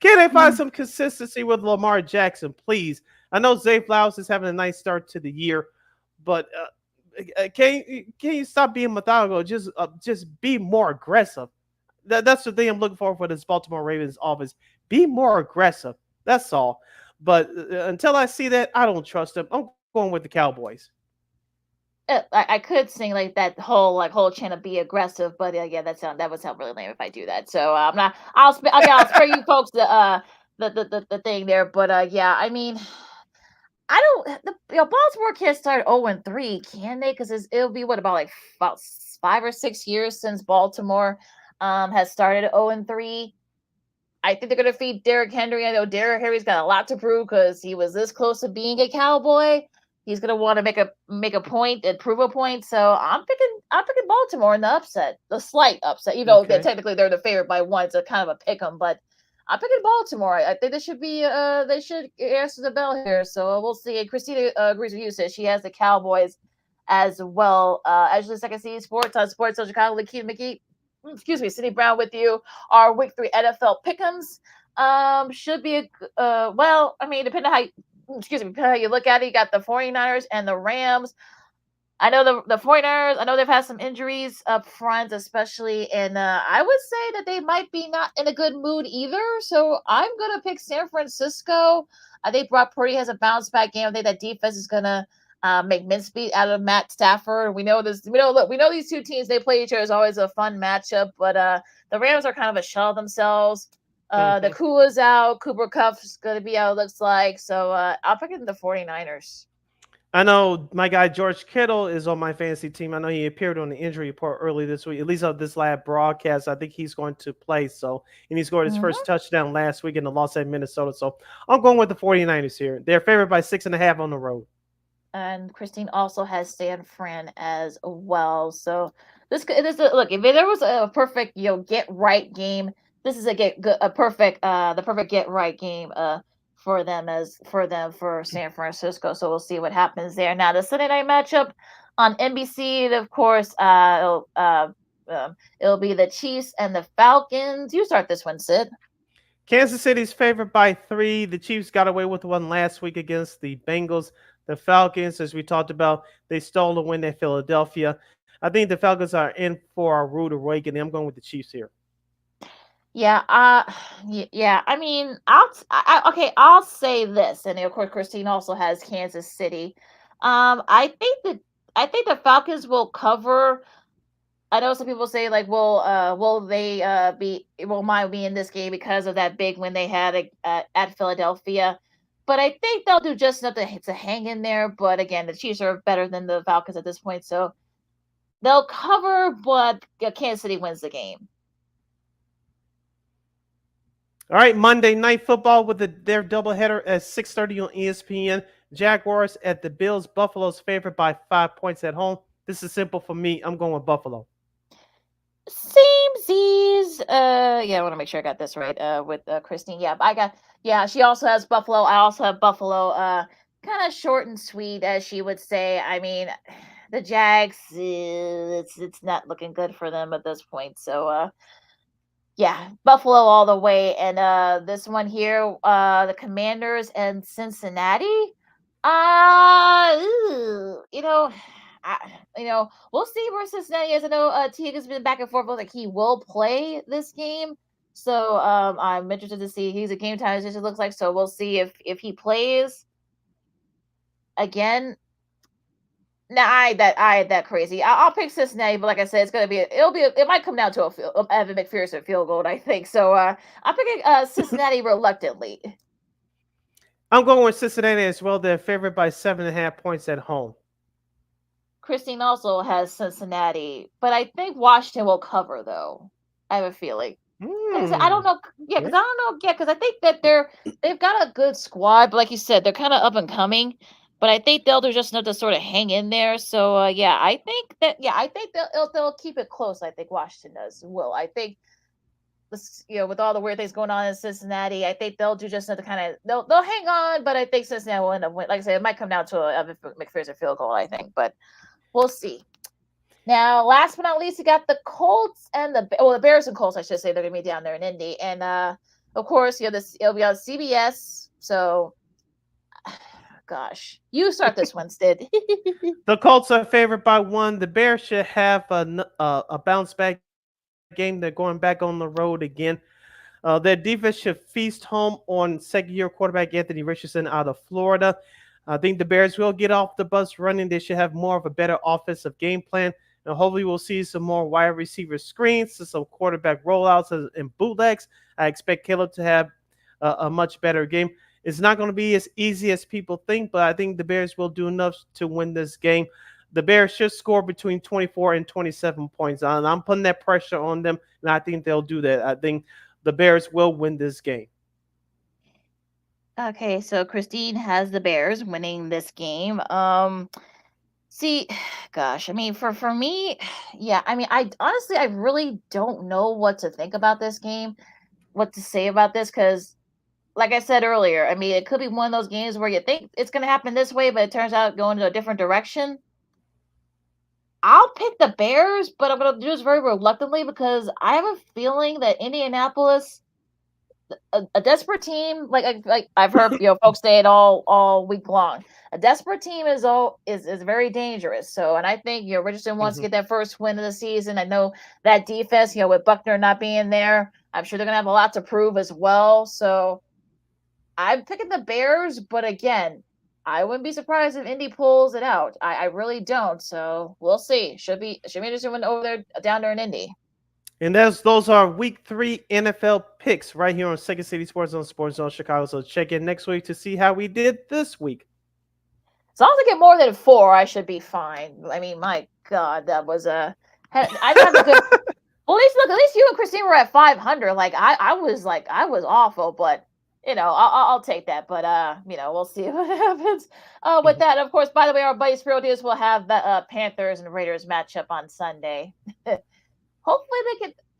they find some consistency with Lamar Jackson, please? I know Zay Flowers is having a nice start to the year, but can you stop being methodical? Just be more aggressive. That's the thing I'm looking for this Baltimore Ravens offense. Be more aggressive. That's all. But until I see that, I don't trust them. I'm going with the Cowboys. I could sing like that whole chant of "be aggressive," but yeah, that would sound really lame if I do that. So I'm not. I'll spare you folks the thing there. But yeah, I mean, I don't. Baltimore can't start 0-3, can they? Because it'll be about 5 or 6 years since Baltimore has started 0-3. I think they're going to feed Derrick Henry. I know Derrick Henry's got a lot to prove because he was this close to being a Cowboy. He's going to want to make a point and prove a point. So I'm picking Baltimore in the upset, the slight upset. Even though technically they're the favorite by 1, so kind of a pick 'em. But I'm picking Baltimore. I think they should answer the bell here. So we'll see. And Christina agrees with you. Says she has the Cowboys as well. As the second season sports on Sports on Chicago, Lakeith McGee. Excuse me, Cindy Brown with you. Our Week 3 NFL pick'ems should be well. I mean, depending on how you look at it, you got the 49ers and the Rams. I know the 49ers. I know they've had some injuries up front, especially, and I would say that they might be not in a good mood either. So I'm gonna pick San Francisco. I think Brock Purdy has a bounce back game. I think that defense is gonna make mincemeat out of Matt Stafford. We know this. We know these two teams. They play each other. Is always a fun matchup. But the Rams are kind of a shell of themselves. The Kula's out. Cooper Kupp's going to be out, it looks like. So I'll pick the 49ers. I know my guy George Kittle is on my fantasy team. I know he appeared on the injury report early this week, at least on this last broadcast. I think he's going to play. And he scored his first touchdown last week in the loss at Minnesota. So I'm going with the 49ers here. They're favored by 6.5 on the road. And Christine also has San Fran as well. So look, if there was a perfect get right game, this is the perfect get right game for San Francisco. So we'll see what happens there. Now the Sunday night matchup on NBC, of course, it'll be the Chiefs and the Falcons. You start this one, Sid. Kansas City's favored by 3. The Chiefs got away with one last week against the Bengals. The Falcons, as we talked about, they stole a win at Philadelphia. I think the Falcons are in for a rude awakening. I'm going with the Chiefs here. Yeah. I mean, I'll say this, and of course, Christine also has Kansas City. I think the Falcons will cover. I know some people say will Miami be in this game because of that big win they had at Philadelphia. But I think they'll do just enough to hang in there. But again, the Chiefs are better than the Falcons at this point, so they'll cover. But Kansas City wins the game. All right, Monday Night Football with their doubleheader at 6:30 on ESPN. Jaguars at the Bills. Buffalo's favored by 5 points at home. This is simple for me. I'm going with Buffalo. Samesies. I want to make sure I got this right. With Christine. Yeah, she also has Buffalo. I also have Buffalo. Kind of short and sweet, as she would say. I mean, the Jags. It's not looking good for them at this point. So, Buffalo all the way. And this one here, the Commanders and Cincinnati. We'll see where Cincinnati is. I know Teague has been back and forth, like he will play this game. So I'm interested to see. He's a game time decision, looks like. So we'll see if he plays again. Nah, I ain't that crazy. I'll pick Cincinnati, but like I said, it might come down to Evan McPherson field goal, I think. So I'm picking Cincinnati reluctantly. I'm going with Cincinnati as well. They're favored by 7.5 points at home. Christine also has Cincinnati, but I think Washington will cover, though. I have a feeling. I don't know. Yeah, because I don't know. Yeah, because I think that they've got a good squad, but like you said, they're kind of up and coming. But I think they'll do just enough to sort of hang in there. So I think they'll keep it close. I think Washington will. I think with all the weird things going on in Cincinnati, I think they'll do just enough to kind of they'll hang on, but I think Cincinnati will end up winning. Like I said, it might come down to a McPherson field goal, I think, but we'll see. Now, last but not least, you got the Colts and the Bears and Colts, I should say. They're gonna be down there in Indy, and of course, it'll be on CBS. So, gosh, you start this one, Sid. The Colts are favored by 1. The Bears should have a bounce back game. They're going back on the road again. Their defense should feast home on second-year quarterback Anthony Richardson out of Florida. I think the Bears will get off the bus running. They should have more of a better offensive game plan. And hopefully we'll see some more wide receiver screens, some quarterback rollouts and bootlegs. I expect Caleb to have a much better game. It's not going to be as easy as people think, but I think the Bears will do enough to win this game. The Bears should score between 24 and 27 points. And I'm putting that pressure on them, and I think they'll do that. I think the Bears will win this game. Okay, so Christine has the Bears winning this game. See, gosh, I mean, for me, yeah, I mean, I honestly, I really don't know what to think about this game, what to say about this, because like I said earlier, I mean, it could be one of those games where you think it's going to happen this way, but it turns out going in a different direction. I'll pick the Bears, but I'm going to do this very reluctantly because I have a feeling that Indianapolis, a desperate team, like I've heard folks say it all week long. A desperate team is very dangerous. So, and I think Richardson wants to get that first win of the season. I know that defense, with Buckner not being there, I'm sure they're gonna have a lot to prove as well. So, I'm picking the Bears, but again, I wouldn't be surprised if Indy pulls it out. I really don't. So we'll see. Should be interesting win over there down there in Indy. And those are week 3 NFL picks right here on Second City Sports Zone, Sports Zone Chicago. So check in next week to see how we did this week. As long as I get more than 4, I should be fine. I mean, my God, that was I have a good. Well, at least you and Christine were at 500. Like I was awful, but I'll take that. But we'll see what happens. With that, of course, by the way, our buddies Real Deals will have the Panthers and Raiders matchup on Sunday. Hopefully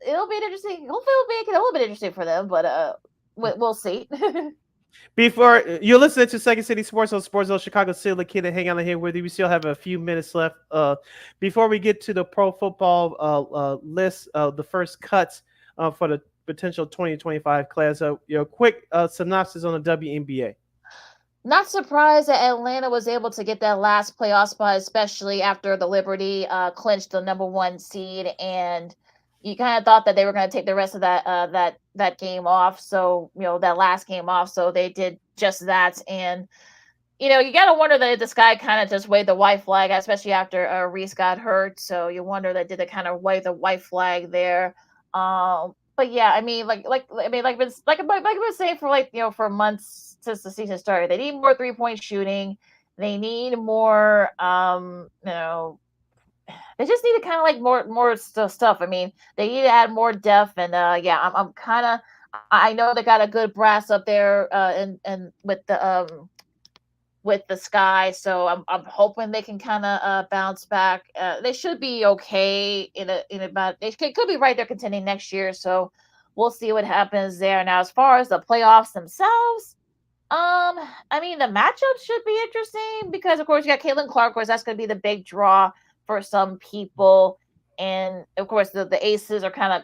it'll be interesting. Hopefully it'll make it a little bit interesting for them, but we'll see. Before you're listening to Second City Sports on Sports Zone Chicago, Sid Lakita hang out here with you. We still have a few minutes left. Before we get to the pro football list, the first cuts for the potential 2025 class, quick synopsis on the WNBA. Not surprised that Atlanta was able to get that last playoff spot, especially after the Liberty clinched the number 1 seed, and you kind of thought that they were going to take the rest of that game off. So that last game off. So they did just that, and you got to wonder that this guy kind of just waved the white flag, especially after Reese got hurt. So you wonder that did they kind of wave the white flag there. But yeah, I mean, like I've been saying for for months since the season started, they need more 3-point shooting. They need more, they just need to kind of more stuff. I mean, they need to add more depth, and I'm kind of, I know they got a good brass up there, and with the Sky, so I'm hoping they can kind of bounce back. They should be okay they could be right there contending next year. So we'll see what happens there. Now, as far as the playoffs themselves, I mean, the matchup should be interesting because, of course, you got Caitlin Clark. Of course, that's going to be the big draw for some people, and of course, the Aces are kind of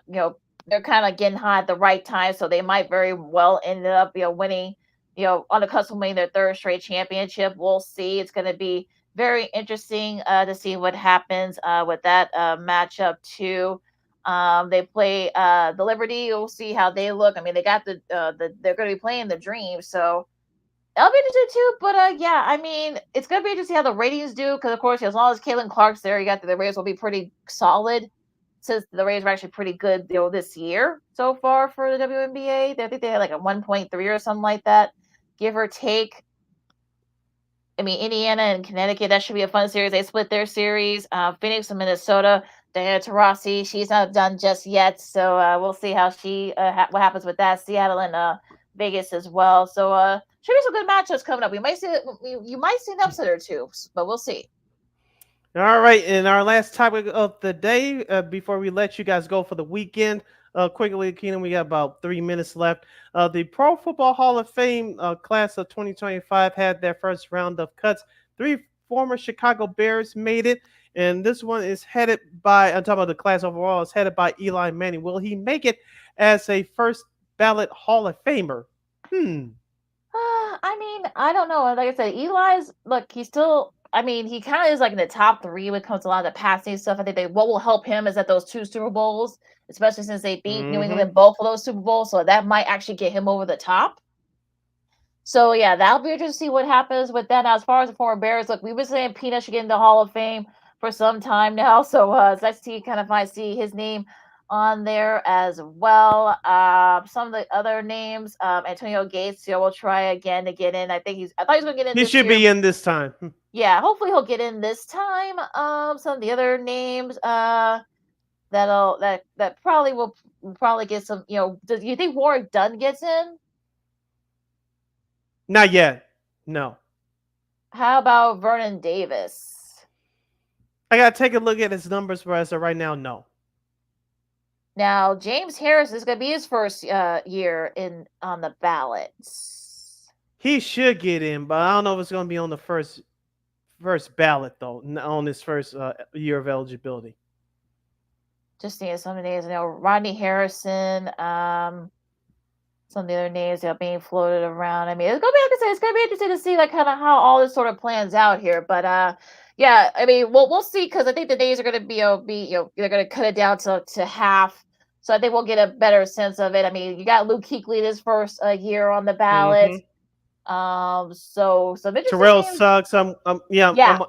they're kind of getting hot at the right time, so they might very well end up winning. On the cusp of winning their 3rd straight championship. We'll see. It's going to be very interesting to see what happens with that matchup too. They play the Liberty. We'll see how they look. I mean, they got they're going to be playing the Dream, so that'll be interesting too. But I mean, it's going to be interesting how the ratings do because, of course, as long as Caitlin Clark's there, you got the Raiders will be pretty solid. Since the Raiders were actually pretty good this year so far for the WNBA. I think they had like a 1.3 or something like that, give or take. I mean, Indiana and Connecticut, that should be a fun series. They split their series. Phoenix and Minnesota, Diana Taurasi, she's not done just yet. So we'll see how what happens with that. Seattle and Vegas as well. So should be some good matchups coming up. You might see an upset or two, but we'll see. All right, and our last topic of the day, before we let you guys go for the weekend, quickly, Keenan, we got about 3 minutes left. The Pro Football Hall of Fame class of 2025 had their first round of cuts. 3 former Chicago Bears made it, and this one is headed by, I'm talking about the class overall, is headed by Eli Manning. Will he make it as a first ballot Hall of Famer? I mean, I don't know. Like I said, Eli's look, he's still. I mean, he kind of is like in the top 3 when it comes to a lot of the passing stuff. I think what will help him is that those 2 Super Bowls, especially since they beat New England in both of those Super Bowls, so that might actually get him over the top. So yeah, that'll be interesting to see what happens with that. Now, as far as the former Bears, look, we've been saying Peanut should get in the Hall of Fame for some time now, so it's nice to see kind of might see his name on there as well. Some of the other names, Antonio Gates, we'll try again to get in. I thought he was going to get in. He should be in this time. Yeah, hopefully he'll get in this time. Some of the other names, that probably will get some. Do you think Warwick Dunn gets in? Not yet. No. How about Vernon Davis? I gotta take a look at his numbers, but as of right now, no. Now, James Harris is going to be his first year on the ballots. He should get in, but I don't know if it's going to be on the first ballot, though, on his first year of eligibility. Just seeing some of the names. Rodney Harrison, some of the other names being floated around. I mean, it's going to be, like I said, it's going to be interesting to see like kind of how all this sort of plans out here. But yeah, I mean, we'll see, because I think the days are going to be they're going to cut it down to half. So I think we'll get a better sense of it. I mean, you got Luke Kuechly this first year on the ballot. So some interesting Terrell names. Suggs. I'm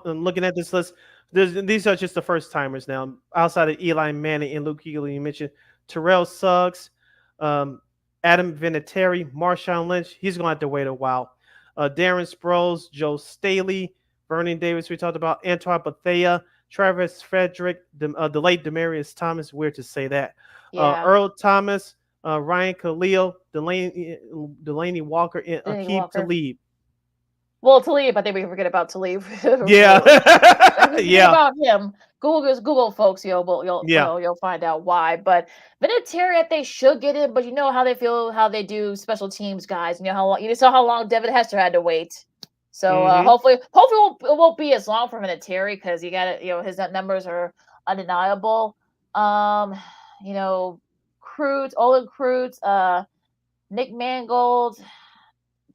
looking at this list. These are just the first timers now. Outside of Eli Manning and Luke Kuechly, you mentioned Terrell Suggs, Adam Vinatieri, Marshawn Lynch. He's going to have to wait a while. Darren Sproles, Joe Staley, Vernon Davis, we talked about, Antoine Bethea, Travis Frederick, the late Demaryius Thomas. Weird to say that. Yeah. Earl Thomas, Ryan Khalil, Delaney Walker, and Aqib Talib. Well, Talib, I think we forget about Talib. Yeah. Yeah. About him. Google, folks. You'll find out why. But Vinatieri, I think, should get in. But you know how they feel, how they do special teams guys. You saw how long Devin Hester had to wait. So hopefully it won't be as long for Vinatieri, because you got it. His numbers are undeniable. Cruz, Olin Cruz, Nick Mangold,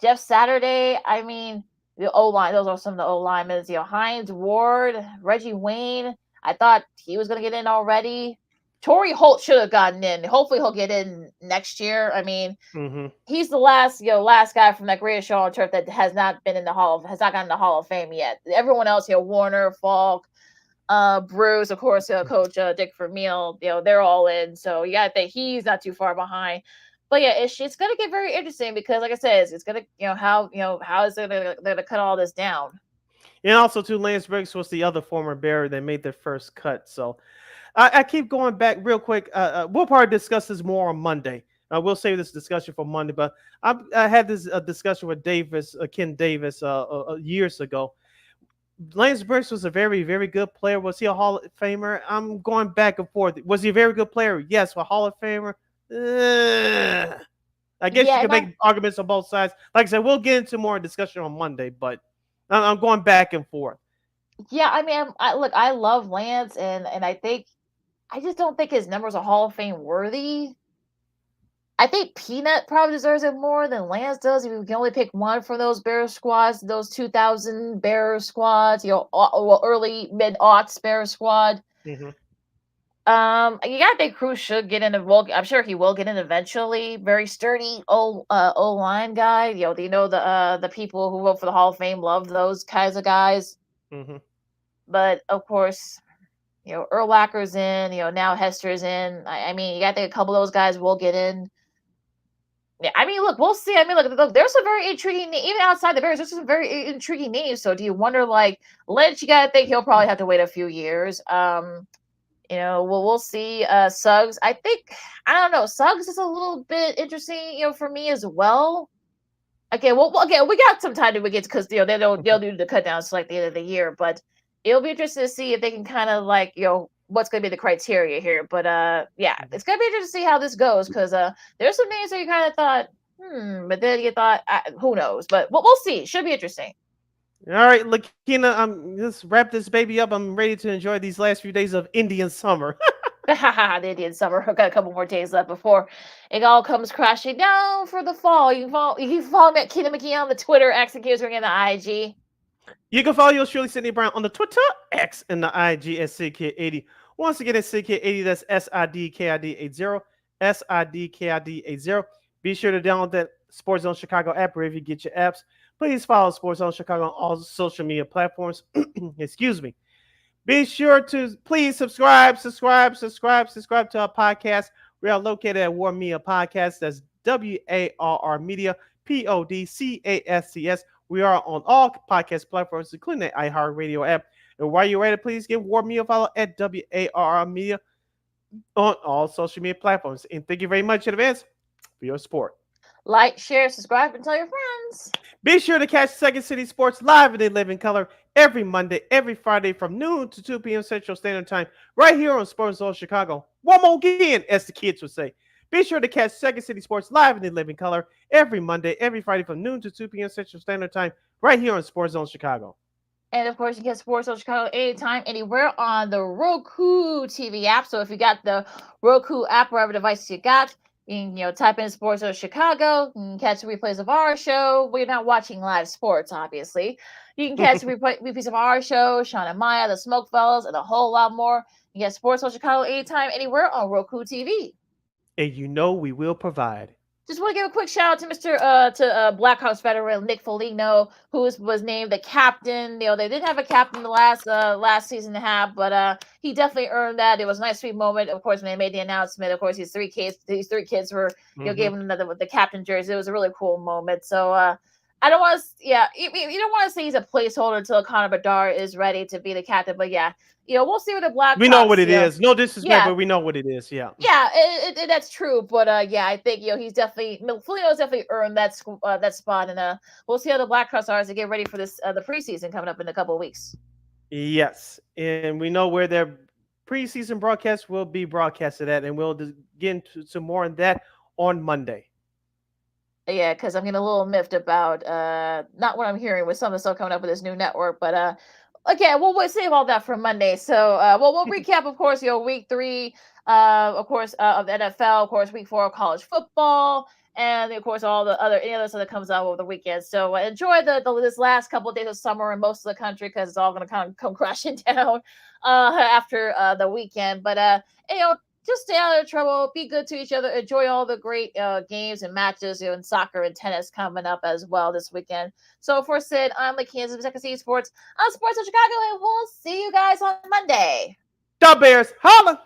Jeff Saturday. I mean, the O-line, those are some of the O-linemen. Hines Ward, Reggie Wayne. I thought he was going to get in already. Torrey Holt should have gotten in. Hopefully he'll get in next year. I mean, he's the last guy from that greatest show on turf that has not gotten in the Hall of Fame yet. Everyone else, Warner, Falk, Bruce, of course, Coach Dick Vermeil, they're all in. So you got to think he's not too far behind. But yeah, it's going to get very interesting, because, like I said, it's going to, how is it they're going to cut all this down? And also, too, Lance Briggs was the other former Bear that made their first cut. So I keep going back real quick. We'll probably discuss this more on Monday. We'll save this discussion for Monday. But I had this discussion with Ken Davis, years ago. Lance Briggs was a very, very good player. Was he a Hall of Famer? I'm going back and forth. Was he a very good player? Yes. A Hall of Famer? I guess you can make arguments on both sides. Like I said, we'll get into more discussion on Monday, but I'm going back and forth. Yeah, I mean, I love Lance, and I just don't think his numbers are Hall of Fame worthy. I think Peanut probably deserves it more than Lance does. If we can only pick one from those Bears squads, those 2000 Bears squads, early mid-aughts Bears squad. You gotta think Cruz should get in. I'm sure he will get in eventually. Very sturdy O-line guy. The people who vote for the Hall of Fame love those kinds of guys. But of course, Urlacher's in. Now Hester's in. I mean, you gotta think a couple of those guys will get in. Yeah, I mean, look, we'll see. I mean, look, there's some very intriguing, even outside the Bears, there's some very intriguing names. So do you wonder, like, Lynch, you gotta think he'll probably have to wait a few years. We'll see. Suggs, I don't know. Suggs is a little bit interesting, for me as well. Okay, well, we got some time to get, because they'll do the cut downs to like the end of the year. But It'll be interesting to see if they can kind of like, what's going to be the criteria here. But yeah, it's going to be interesting to see how this goes because there's some names that you kind of thought, but then you thought, who knows? But we'll see. Should be interesting. All right, Lakina, let's wrap this baby up. I'm ready to enjoy these last few days of Indian summer. The Indian summer. I've got a couple more days left before it all comes crashing down for the fall. You can follow me at Kina McGee on the Twitter, X and Kids and the IG. You can follow yours truly, Sydney Brown, on the Twitter, X, and the IG at SidKid80. Once again, it's SidKid80. That's SIDKID80. SIDKID80. Be sure to download that Sports Zone Chicago app wherever you get your apps. Please follow Sports Zone Chicago on all social media platforms. Excuse me. Be sure to please subscribe to our podcast. We are located at War Media Podcast. That's WARR Media, PODCASTS. We are on all podcast platforms, including the iHeartRadio app. And while you're ready, please give War Media a follow at WARR Media on all social media platforms. And thank you very much in advance for your support. Like, share, subscribe, and tell your friends. Be sure to catch Second City Sports live in living color every Monday, every Friday from noon to 2 p.m. Central Standard Time, right here on Sports Zone Chicago. One more again, as the kids would say. Be sure to catch Second City Sports live in living color every Monday, every Friday from noon to 2 p.m. Central Standard Time, right here on Sports Zone Chicago. And of course, you can get Sports Zone Chicago anytime, anywhere on the Roku TV app. So if you got the Roku app, wherever device you got, you can type in Sports Zone Chicago. You can catch replays of our show. We're not watching live sports, obviously. You can catch replays of our show, Sean and Maya, the Smoke Fellas, and a whole lot more. You get Sports Zone Chicago anytime, anywhere on Roku TV. And we will provide. Just want to give a quick shout out to Mr. Blackhawks veteran Nick Foligno, who was named the captain. They didn't have a captain the last season and a half, but he definitely earned that. It was a nice, sweet moment. Of course, when they made the announcement, of course, these three kids were gave him the captain jersey. It was a really cool moment. So I don't want to, you don't want to say he's a placeholder until Connor Bedard is ready to be the captain, but yeah. We'll see what the Blackhawks. We know what it is. No disrespect, but we know what it is. Yeah. Yeah, that's true. But I think he's definitely Foligno's definitely earned that spot, and we'll see how the Blackhawks are as they get ready for this the preseason coming up in a couple of weeks. Yes, and we know where their preseason broadcast will be broadcasted at, and we'll get into some more on that on Monday. Yeah, because I'm getting a little miffed about not what I'm hearing with some of the stuff coming up with this new network, but. Okay, well, we'll save all that for Monday. So, we'll recap, of course, week 3, of course, of the NFL, of course, week 4 of college football, and of course, any other stuff that comes out over the weekend. So, enjoy this last couple of days of summer in most of the country because it's all going to kind of come crashing down after the weekend. But just stay out of trouble. Be good to each other. Enjoy all the great games and matches in soccer and tennis coming up as well this weekend. So for Sid, I'm the Kansas Second City Sports on Sports of Chicago, and we'll see you guys on Monday. The Bears, holla!